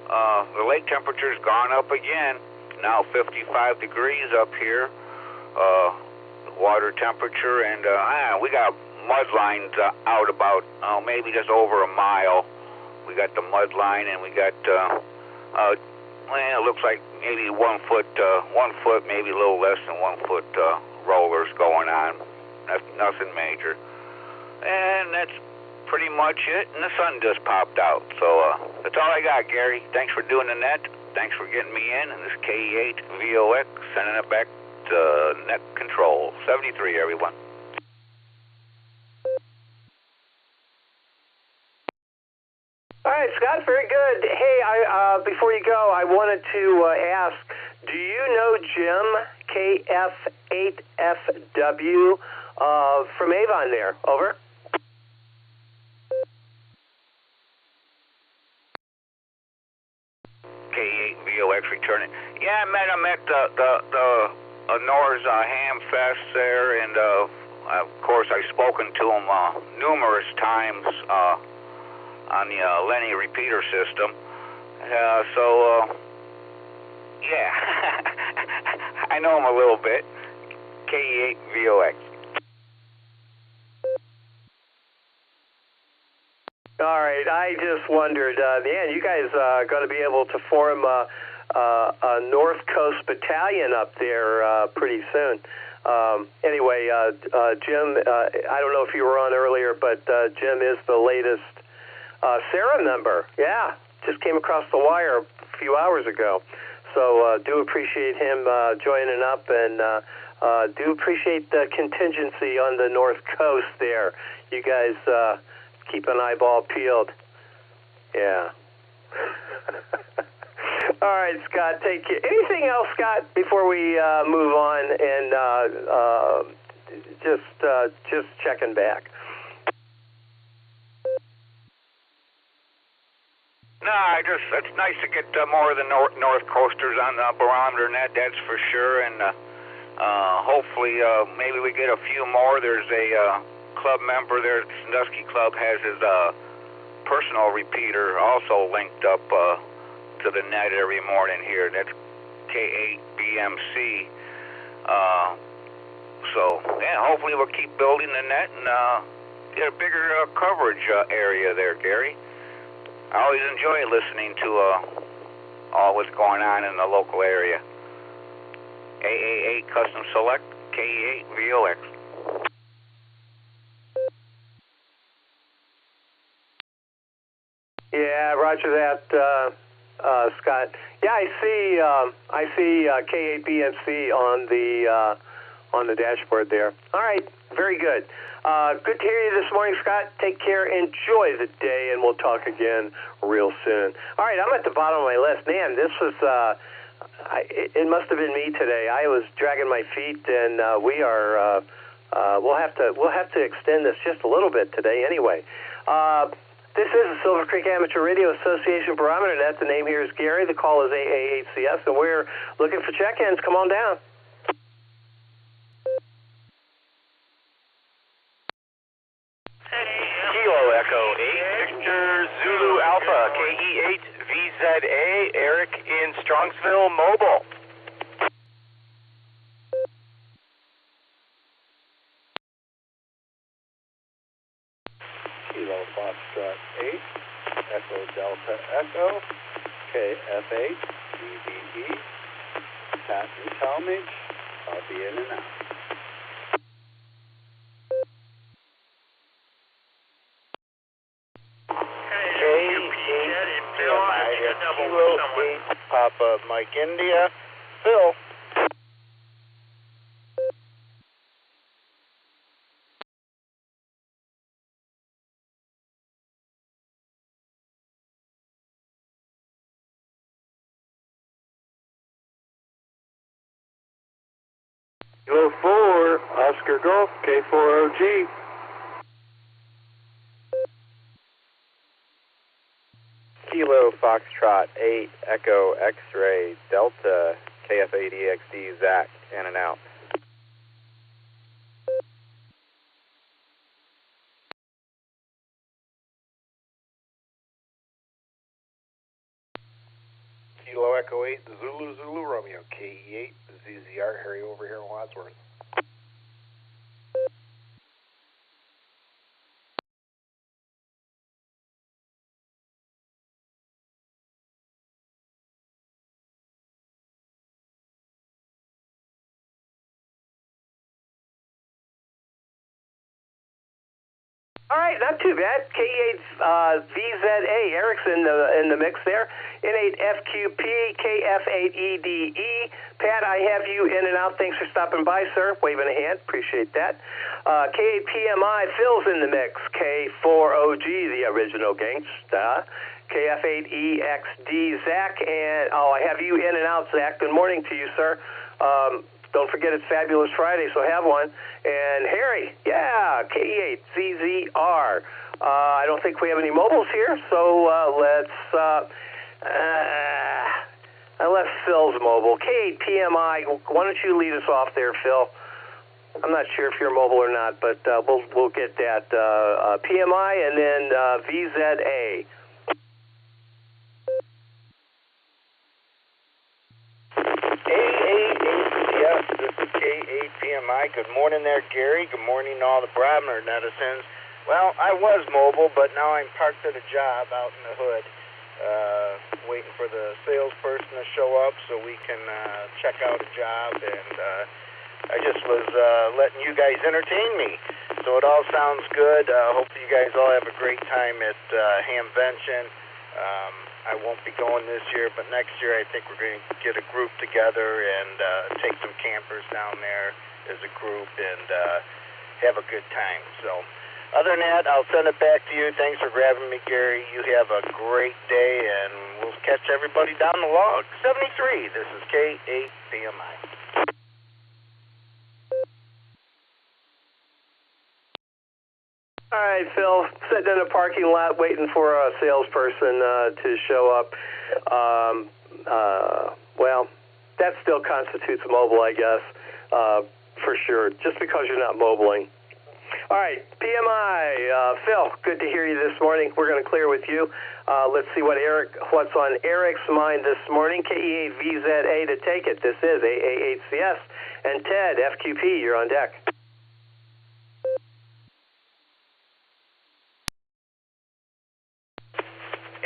The lake temperature's gone up again. Now 55 degrees up here. Water temperature, and we got mud lines out about maybe just over a mile. We got the mud line, and we got it looks like maybe 1 foot, maybe a little less than 1 foot rollers going on. That's nothing major, and that's pretty much it. And the sun just popped out, so that's all I got, Gary. Thanks for doing the net. Thanks for getting me in. And this is KE8VOX sending it back to net control. 73, everyone. All right, Scott, very good. Hey, before you go, I wanted to ask, do you know Jim, KF8FW, from Avon there? Over. KE8VOX returning. Yeah, I met him at the Nor's Ham Fest there, and of course I've spoken to him numerous times on the Lenny repeater system. Yeah, I know him a little bit. KE8VOX. All right, I just wondered, man, you guys are going to be able to form a North Coast battalion up there pretty soon. Anyway, Jim, I don't know if you were on earlier, but Jim is the latest Sarah member. Yeah, just came across the wire a few hours ago. So do appreciate him joining up, and do appreciate the contingency on the North Coast there. You guys keep an eyeball peeled. Yeah. All right, Scott, take care. Anything else, Scott, before we move on and just checking back? No, it's nice to get more of the North Coasters on the Barometer Net, that's for sure, and hopefully maybe we get a few more. There's a club member there, Sandusky Club, has his personal repeater also linked up to the net every morning here. That's K8BMC. So, yeah, hopefully we'll keep building the net and get a bigger coverage area there, Gary. I always enjoy listening to all what's going on in the local area. AA8 Custom Select, KE8VOX. Yeah, roger that, Scott. Yeah, I see K8BMC on the dashboard there. All right, very good. Good to hear you this morning, Scott. Take care. Enjoy the day, and we'll talk again real soon. All right, I'm at the bottom of my list. Man, this was, it must have been me today. I was dragging my feet, and we'll have to extend this just a little bit today anyway. This is the Silvercreek Amateur Radio Association Barometer Net. The name here is Gary. The call is AA8CS, and we're looking for check-ins. Come on down. Kilo Echo 8, Victor Zulu Alpha, KE8VZA, Eric in Strongsville, Mobile. Kilo Foxtrot 8, Echo Delta Echo, KF8, DBE, Pat and Talmadge. I'll be in and out. Kilo 8 Papa Mike India. Phil. Kilo 4, Oscar Golf, K4OG. Kilo Foxtrot 8 Echo X-Ray Delta KF8EXD Zach in and out. Kilo Echo 8 Zulu Romeo KE8 ZZR Harry over here in Wadsworth. All right, not too bad. K8 VZA, Eric's in the mix there. N8 FQP, KF8EDE. Pat, I have you in and out. Thanks for stopping by, sir. Waving a hand. Appreciate that. K8 PMI, Phil's in the mix. K4OG, the original gangsta. KF8EXD, Zach. And, I have you in and out, Zach. Good morning to you, sir. Don't forget it's Fabulous Friday, so have one. And Harry, yeah, KE8 ZZR. I don't think we have any mobiles here, so I left Phil's mobile. K8 PMI, why don't you lead us off there, Phil? I'm not sure if you're mobile or not, but we'll get that. PMI and then VZA. This is K8 PMI. Good morning there, Gary. Good morning to all the Barometer netizens. Well, I was mobile, but now I'm parked at a job out in the hood, waiting for the salesperson to show up so we can check out a job. And I just was letting you guys entertain me. So it all sounds good. Hopefully you guys all have a great time at Hamvention. I won't be going this year, but next year I think we're going to get a group together and take some campers down there as a group and have a good time. So other than that, I'll send it back to you. Thanks for grabbing me, Gary. You have a great day, and we'll catch everybody down the log. 73, this is K8 PMI. All right, Phil, sitting in a parking lot waiting for a salesperson to show up. Well, that still constitutes mobile, I guess, for sure, just because you're not mobiling. All right, PMI, Phil, good to hear you this morning. We're going to clear with you. Let's see what's on Eric's mind this morning. KE8 VZA to take it. This is AA8CS. And Ted, FQP, you're on deck.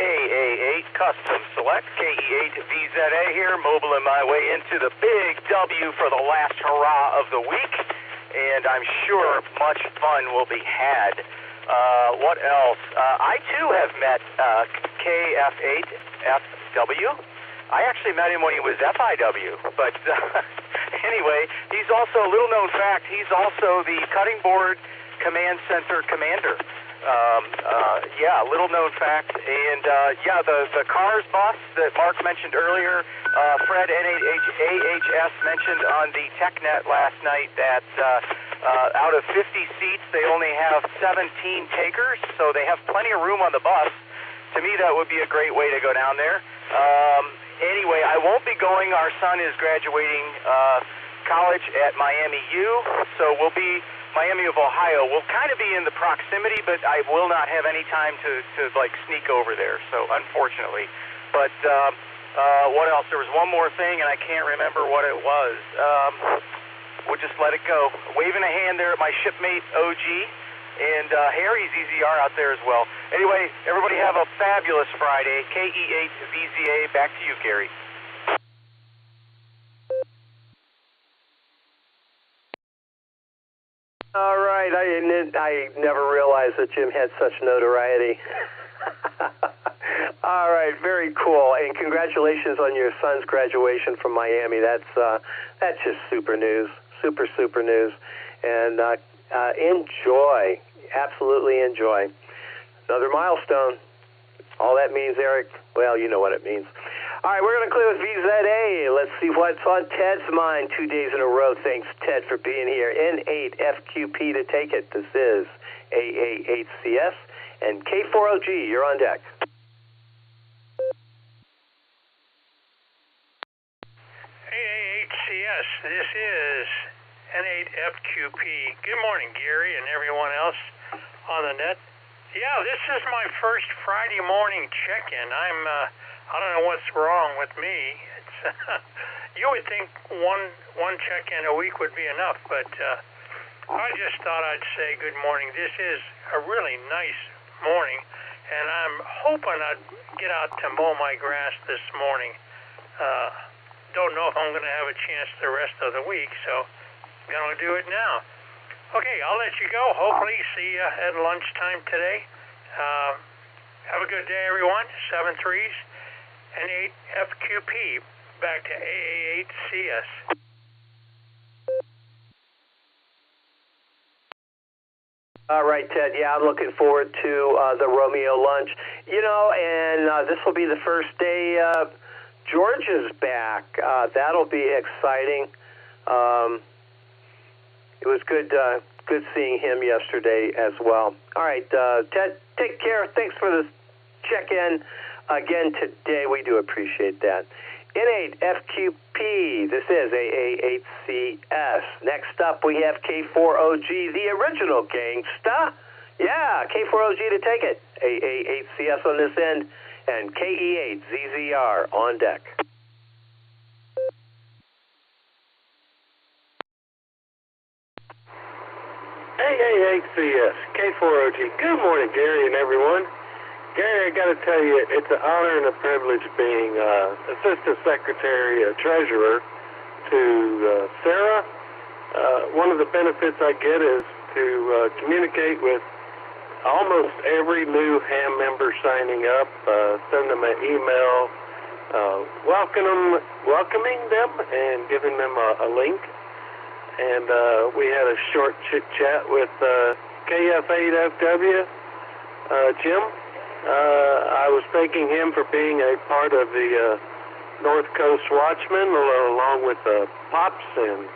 AA8 Custom Select, KE8 VZA here, mobiling my way into the big W for the last hurrah of the week, and I'm sure much fun will be had. What else? I too have met KF8FW. I actually met him when he was FIW, but anyway, he's also, a little known fact, he's also the cutting board command center commander. Yeah, little known fact. And yeah, the cars bus that Mark mentioned earlier, Fred NAHS mentioned on the TechNet last night that out of 50 seats, they only have 17 takers, so they have plenty of room on the bus. To me, that would be a great way to go down there. Anyway, I won't be going. Our son is graduating college at Miami U, so we'll be Miami of Ohio. We'll kind of be in the proximity, but I will not have any time to like sneak over there, so unfortunately. But what else? There was one more thing, and I can't remember what it was. We'll just let it go. Waving a hand there at my shipmate, OG, and Harry's EZR out there as well. Anyway, everybody have a fabulous Friday. KE8 VZA, back to you, Gary. All right, I never realized that Jim had such notoriety. All right, very cool, and congratulations on your son's graduation from Miami. That's just super news, super news, and enjoy, absolutely enjoy. Another milestone. All that means, Eric, well, you know what it means. All right, we're going to clear with VZA. Let's see what's on Ted's mind 2 days in a row. Thanks, Ted, for being here. N8FQP to take it. This is AA8CS and K4OG. You're on deck. AA8CS, this is N8FQP. Good morning, Gary, and everyone else on the net. Yeah, this is my first Friday morning check-in. I don't know what's wrong with me. It's you would think one check-in a week would be enough, but I just thought I'd say good morning. This is a really nice morning, and I'm hoping I'd get out to mow my grass this morning. Don't know if I'm going to have a chance the rest of the week, so I'm going to do it now. Okay, I'll let you go. Hopefully see you at lunchtime today. Have a good day, everyone. 7 3s and 8 FQP. Back to AA8CS. All right, Ted. Yeah, I'm looking forward to the Romeo lunch. You know, and this will be the first day George is back. That'll be exciting. It was good seeing him yesterday as well. All right, Ted, take care. Thanks for the check-in again today. We do appreciate that. N8FQP, this is AA8CS. Next up, we have K4OG, the original gangsta. Yeah, K4OG to take it. AA8CS on this end, and KE8ZZR on deck. AA8CS, K4OG. Good morning, Gary and everyone. Gary, I got to tell you, it's an honor and a privilege being Assistant Secretary Treasurer to Sarah. One of the benefits I get is to communicate with almost every new ham member signing up, send them an email, welcoming them and giving them a link. And we had a short chit-chat with KF8FW, Jim. I was thanking him for being a part of the North Coast Watchmen, along with Pops and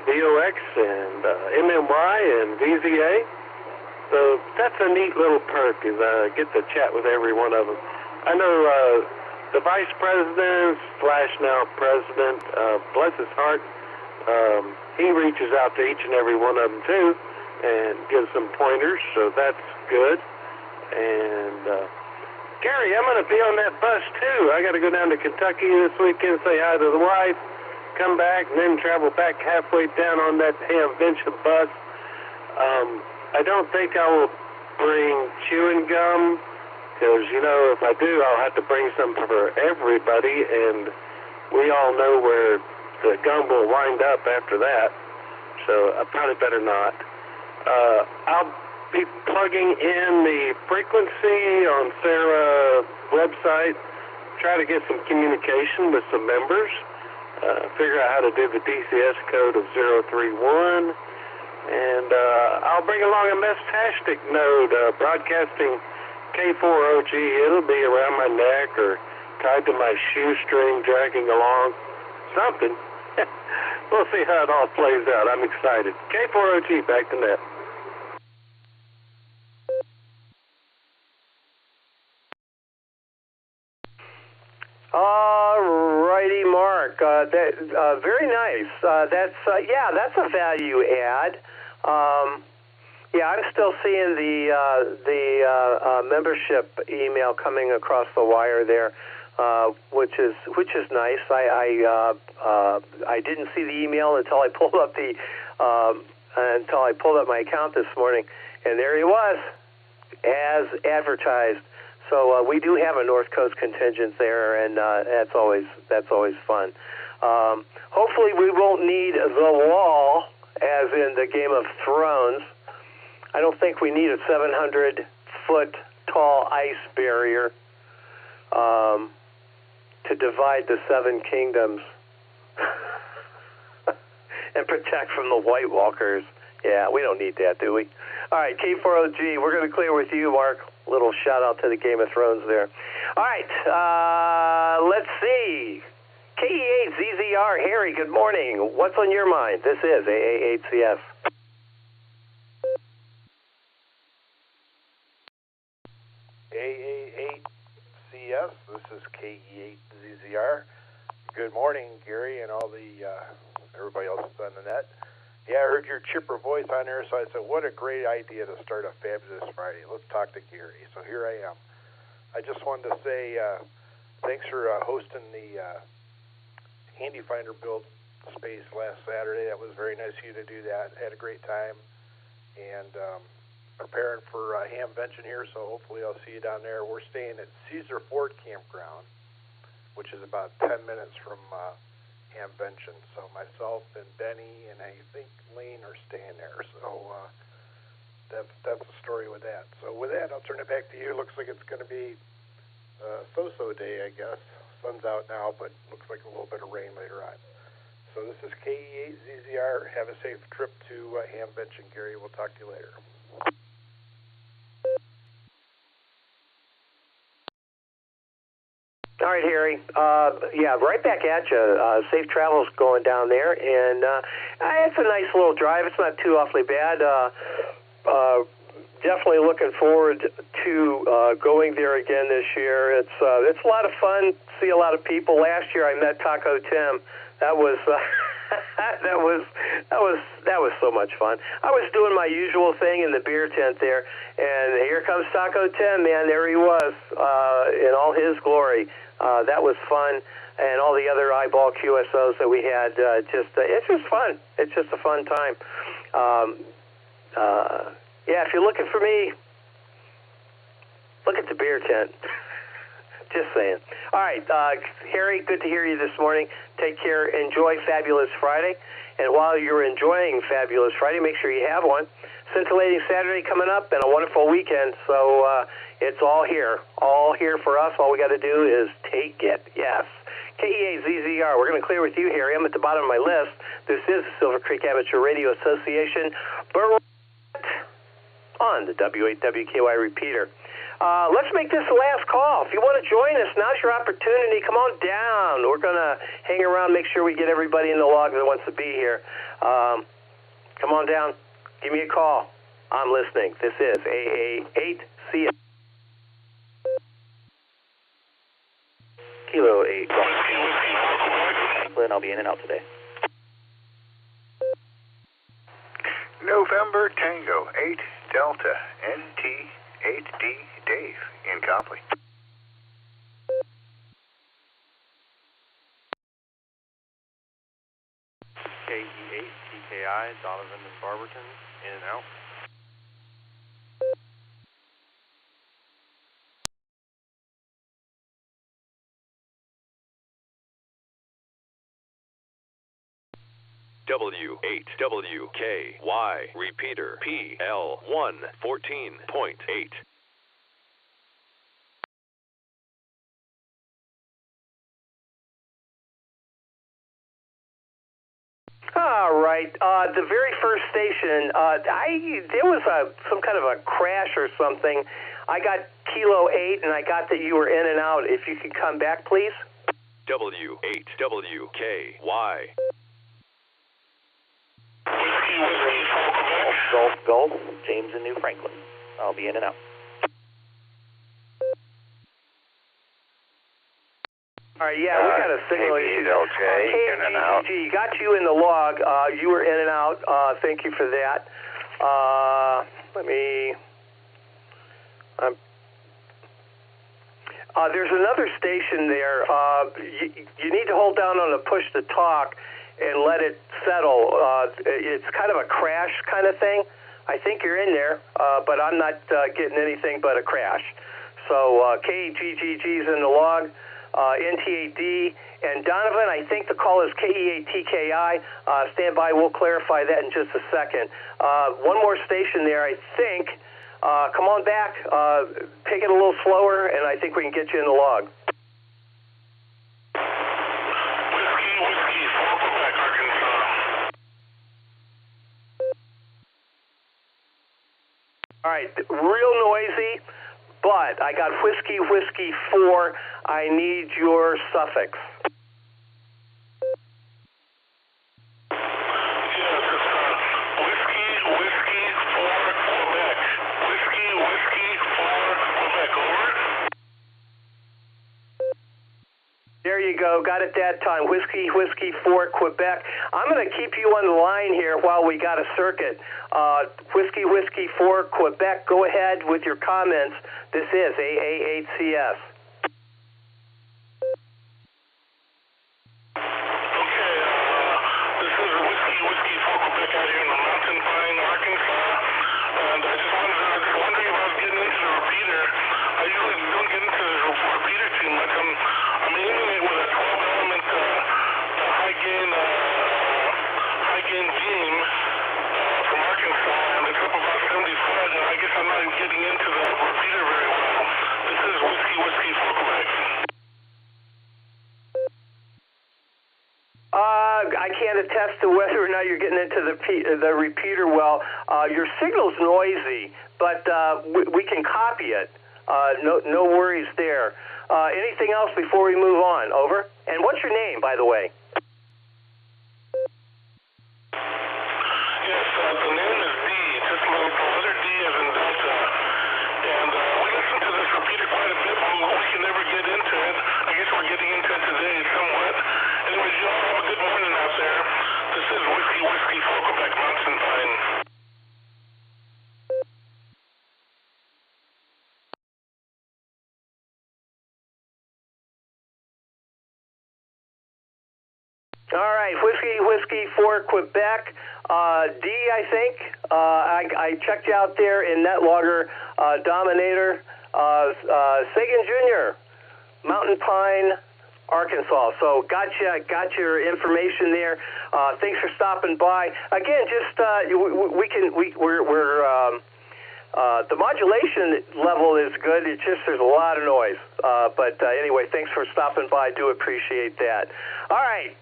VOX and MMY and VZA. So that's a neat little perk, is I get to chat with every one of them. I know the Vice President / now President, bless his heart, he reaches out to each and every one of them too and gives some pointers, so that's good. And Gary, I'm going to be on that bus too. I got to go down to Kentucky this weekend, say hi to the wife, come back, and then travel back halfway down on that Hamvention bus. I don't think I will bring chewing gum, because, you know, if I do, I'll have to bring some for everybody, and we all know where the gum will wind up after that, so I probably better not. I'll be plugging in the frequency on Sarah's website, try to get some communication with some members, figure out how to do the DCS code of 031, and I'll bring along a Mestastic node broadcasting K4OG. It'll be around my neck or tied to my shoestring, dragging along, something. We'll see how it all plays out. I'm excited. K4OG, back to net. All righty, Mark. Very nice. That's a value add. I'm still seeing the membership email coming across the wire there, which is nice. I didn't see the email until I pulled up my account this morning, and there he was, as advertised. So we do have a North Coast contingent there, and that's always fun. Hopefully we won't need the wall, as in the Game of Thrones. I don't think we need a 700-foot tall ice barrier. to divide the 7 kingdoms and protect from the White Walkers. Yeah, we don't need that, do we? All right, K4OG, we're going to clear with you, Mark. Little shout out to the Game of Thrones there. All right, let's see. KE8ZZR, Harry, good morning. What's on your mind? This is AA8CS. AA8CS, this is KE8ZZR. Good morning, Gary, and all the everybody else that's on the net. Yeah, I heard your chipper voice on there, so I said, what a great idea to start a Fabulous Friday. Let's talk to Gary. So here I am. I just wanted to say thanks for hosting the Handy Finder build space last Saturday. That was very nice of you to do that. Had a great time. And preparing for Hamvention here, so hopefully I'll see you down there. We're staying at Caesar Ford Campground, which is about 10 minutes from Hamvention. So myself and Benny and I think Lane are staying there. So that's the story with that. So with that, I'll turn it back to you. Looks like it's going to be a so-so day, I guess. Sun's out now, but looks like a little bit of rain later on. So this is KE8ZZR. Have a safe trip to Hamvention, Gary. We'll talk to you later. All right, Harry. Yeah, right back at you. Safe travels going down there, and it's a nice little drive. It's not too awfully bad. Definitely looking forward to going there again this year. It's a lot of fun. See a lot of people. Last year I met Taco Tim. That was that was so much fun. I was doing my usual thing in the beer tent there, and here comes Taco Tim. Man, there he was in all his glory. That was fun, and all the other eyeball QSOs that we had. It's just fun. It's just a fun time. Yeah, if you're looking for me, look at the beer tent. Just saying. All right, Harry, good to hear you this morning. Take care. Enjoy Fabulous Friday. And while you're enjoying Fabulous Friday, make sure you have one. Scintillating Saturday coming up and a wonderful weekend. So it's all here for us. All we got to do is take it. Yes. KE8ZZR. We're going to clear with you, Harry. I'm at the bottom of my list. This is the Silvercreek Amateur Radio Association. Barometer Net on the W8WKY repeater. Let's make this the last call. If you want to join us, now's your opportunity. Come on down. We're going to hang around, make sure we get everybody in the log that wants to be here. Come on down. Give me a call. I'm listening. This is AA8CS. Kilo 8. I'll be in and out today. November Tango 8 Delta NT 8D Dave in Copley. KE8 TKI Donovan and Barberton in and out. W8WKY repeater PL114.8. All right. The very first station, there was some kind of a crash or something. I got Kilo 8, and I got that you were in and out. If you could come back, please. W8WKY. Golf, James in New Franklin. I'll be in and out. All right, yeah, we got a signal issue. KBLJ, in and out. Got you in the log. You were in and out. Thank you for that. There's another station there. You need to hold down on the push to talk and let it settle. It's kind of a crash kind of thing. I think you're in there, but I'm not getting anything but a crash. So KGGG's in the log, NT8D, and Donovan, I think the call is KE8TKI. Stand by, we'll clarify that in just a second. One more station there, I think. Come on back, take it a little slower, and I think we can get you in the log. All right, real noisy, but I got Whiskey 4. I need your suffix. There you go. Got it that time. Whiskey 4, Quebec. I'm going to keep you on the line here while we got a circuit. Whiskey 4, Quebec. Go ahead with your comments. This is AA8CS. I can't attest to whether or not you're getting into the repeater well. Your signal's noisy, but we can copy it. No worries there. Anything else before we move on? Over. And what's your name, by the way? Yes, the name is D, just like the letter D as in Delta. And we listen to this repeater quite a bit, but we can never get into it. I guess we're getting into it today somewhat. Anyways, you all have a good morning out there. This is Whiskey 4, Quebec, Mountain Pine. All right, Whiskey 4, Quebec. D, I think. I checked you out there in NetLogger. Dominator. Sagan Jr., Mountain Pine, Arkansas. So got your information there. Thanks for stopping by. Again, just the modulation level is good. It's just there's a lot of noise. But anyway, thanks for stopping by. Do appreciate that. All right.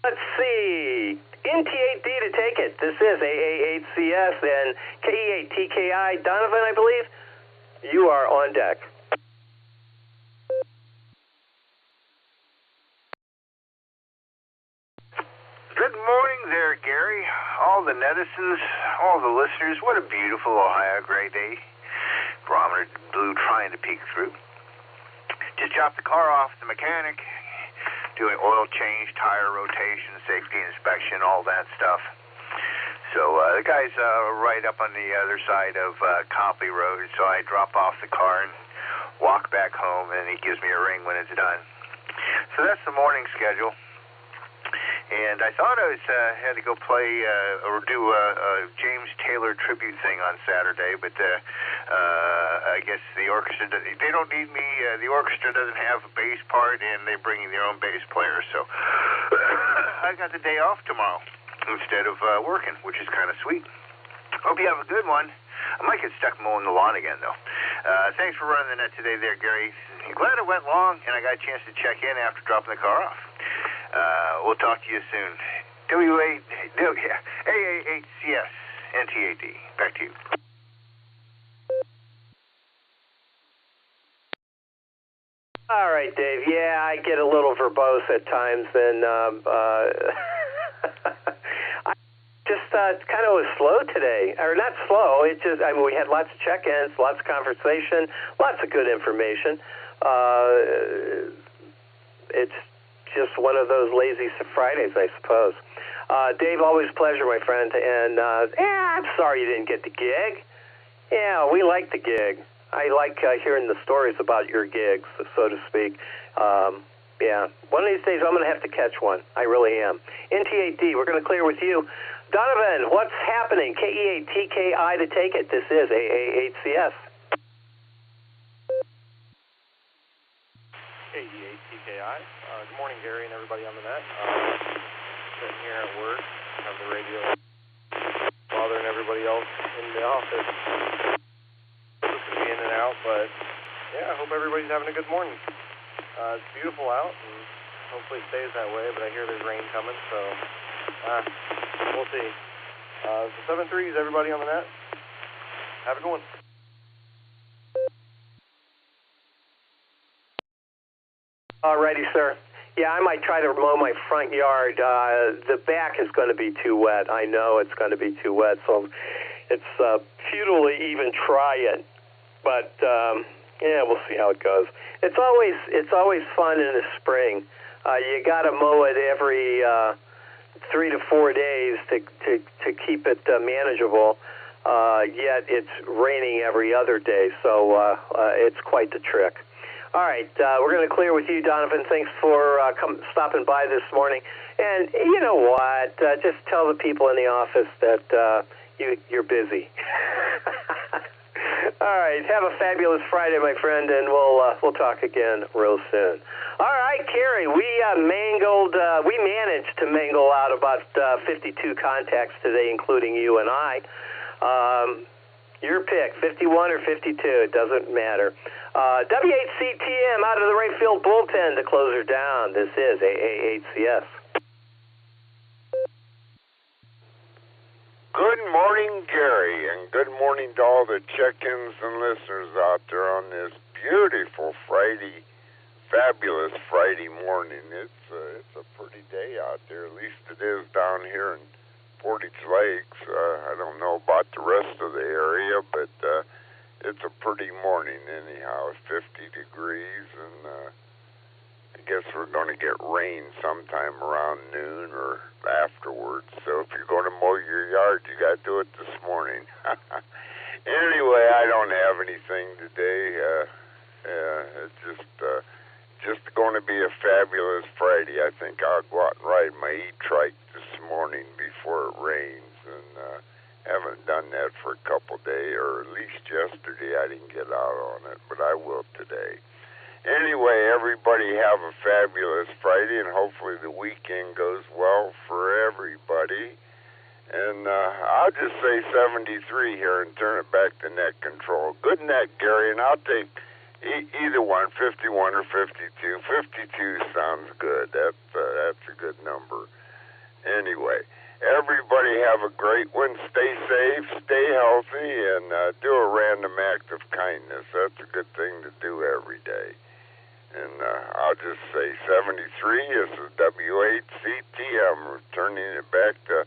Let's see. NT8D to take it. This is AA8CS and KE8TKI. Donovan, I believe. You are on deck. Good morning there, Gary. All the netizens, all the listeners, what a beautiful Ohio gray day. Barometer blue trying to peek through. Just dropped the car off the mechanic, doing oil change, tire rotation, safety inspection, all that stuff. So the guy's right up on the other side of Copley Road, so I drop off the car and walk back home, and he gives me a ring when it's done. So that's the morning schedule. And I thought I had to go play or do a James Taylor tribute thing on Saturday, but I guess the orchestra, they don't need me. The orchestra doesn't have a bass part, and they're bringing their own bass player. So I got the day off tomorrow instead of working, which is kind of sweet. Hope you have a good one. I might get stuck mowing the lawn again, though. Thanks for running the net today there, Gary. Glad it went long, and I got a chance to check in after dropping the car off. We'll talk to you soon. AA8CS, NT8D. Back to you. All right, Dave. Yeah, I get a little verbose at times, and I just kind of was slow today. Or not slow. It just, I mean, we had lots of check-ins, lots of conversation, lots of good information. It's just one of those lazy Fridays, I suppose. Dave, always a pleasure, my friend. And I'm sorry you didn't get the gig. Yeah, we like the gig. I like hearing the stories about your gigs, so to speak. Yeah, one of these days I'm going to have to catch one. I really am. NT8D, we're going to clear with you. Donovan, what's happening? KE8TKI to take it. This is AA8CS. KE8TKI. Good morning, Gary, and everybody on the net. Sitting here at work, have the radio bothering everybody else in the office. Looking to be in and out, but yeah, I hope everybody's having a good morning. It's beautiful out, and hopefully it stays that way, but I hear there's rain coming, so we'll see. The 7-3s, everybody on the net? Have a good one. Alrighty, sir. Yeah, I might try to mow my front yard. The back is going to be too wet. I know it's going to be too wet, so it's futile to even try it. But yeah, we'll see how it goes. It's always fun in the spring. You got to mow it every 3 to 4 days to keep it manageable. Yet it's raining every other day, so it's quite the trick. All right, we're going to clear with you, Donovan. Thanks for stopping by this morning. And you know what? Just tell the people in the office that you're busy. All right, have a fabulous Friday, my friend, and we'll talk again real soon. All right, Carrie, we managed to mangle out about 52 contacts today, including you and I. Your pick, 51 or 52, it doesn't matter. W8CTM out of the right field bullpen to close her down. This is AA8CS. Good morning, Gary, and good morning to all the check-ins and listeners out there on this beautiful Friday, fabulous Friday morning. It's a pretty day out there, at least it is down here in Portage Lakes. I don't know about the rest of the area, but it's a pretty morning anyhow. 50 degrees, and I guess we're going to get rain sometime around noon or afterwards. So if you're going to mow your yard, you got to do it this morning. Anyway, I don't have anything today. It's just going to be a fabulous Friday. I think I'll go out and ride my e-trike this morning before it rains, and haven't done that for a couple days, or at least yesterday I didn't get out on it, but I will today. Anyway, everybody have a fabulous Friday, and hopefully the weekend goes well for everybody. And I'll just say 73 here and turn it back to net control. Good net, Gary, and I'll take either one, 51 or 52. 52 sounds good. That's a good number. Anyway, everybody have a great one. Stay safe, stay healthy, and do a random act of kindness. That's a good thing to do every day. And I'll just say 73. This is W8CTM, returning it back to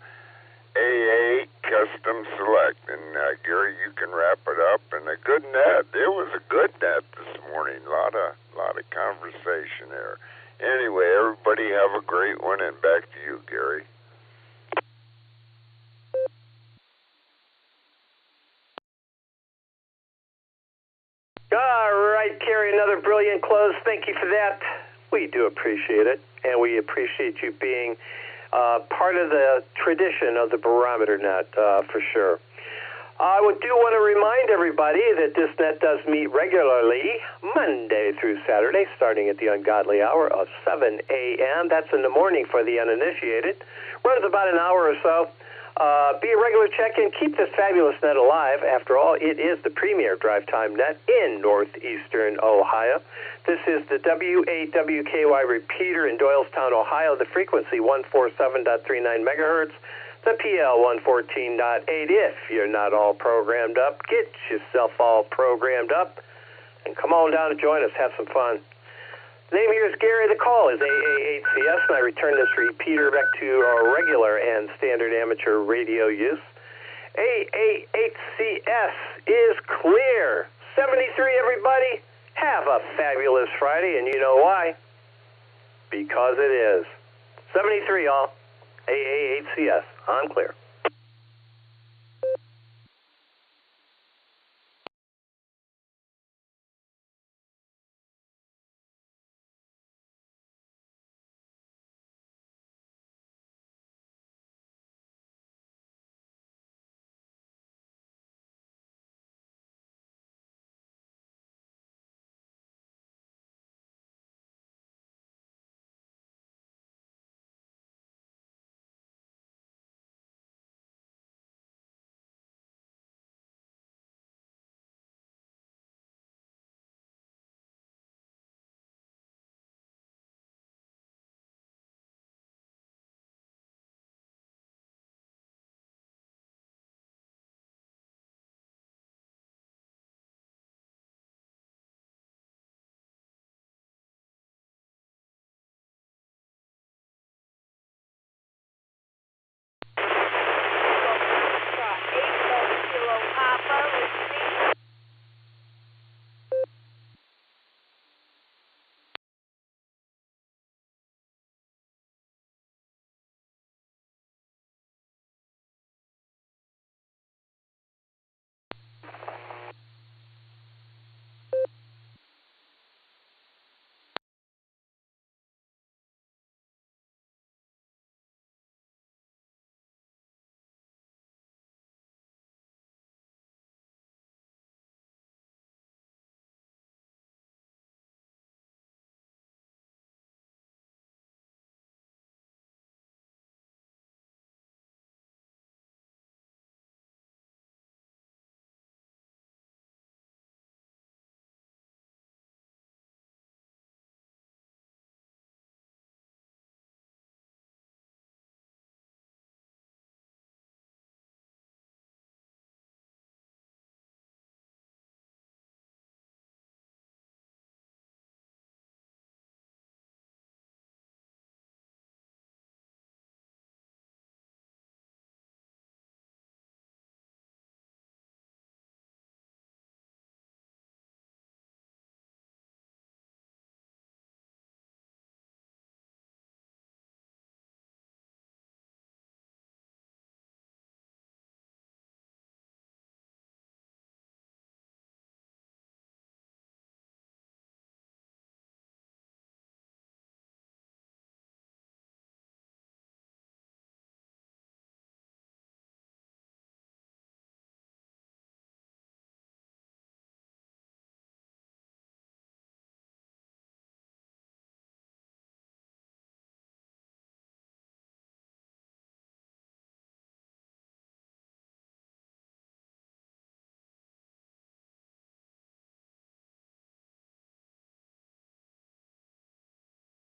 AA Custom Select. And Gary, you can wrap it up. And a good net. It was a good net this morning. A lot of conversation there. Anyway, everybody have a great one, and back to you, Gary. All right, Carrie, another brilliant close. Thank you for that. We do appreciate it, and we appreciate you being part of the tradition of the Barometer Net, for sure. I do want to remind everybody that this net does meet regularly Monday through Saturday, starting at the ungodly hour of 7 a.m. That's in the morning for the uninitiated. Runs about an hour or so. Be a regular check-in. Keep this fabulous net alive. After all, it is the premier drive time net in northeastern Ohio. This is the W8WKY repeater in Doylestown, Ohio. The frequency 147.39 megahertz. The PL 114.8. If you're not all programmed up, get yourself all programmed up and come on down and join us. Have some fun. The name here is Gary. The call is AA8CS, and I return this repeater back to our regular and standard amateur radio use. AA8CS is clear. 73, everybody. Have a fabulous Friday, and you know why? Because it is. 73, all. AA8CS. I'm clear.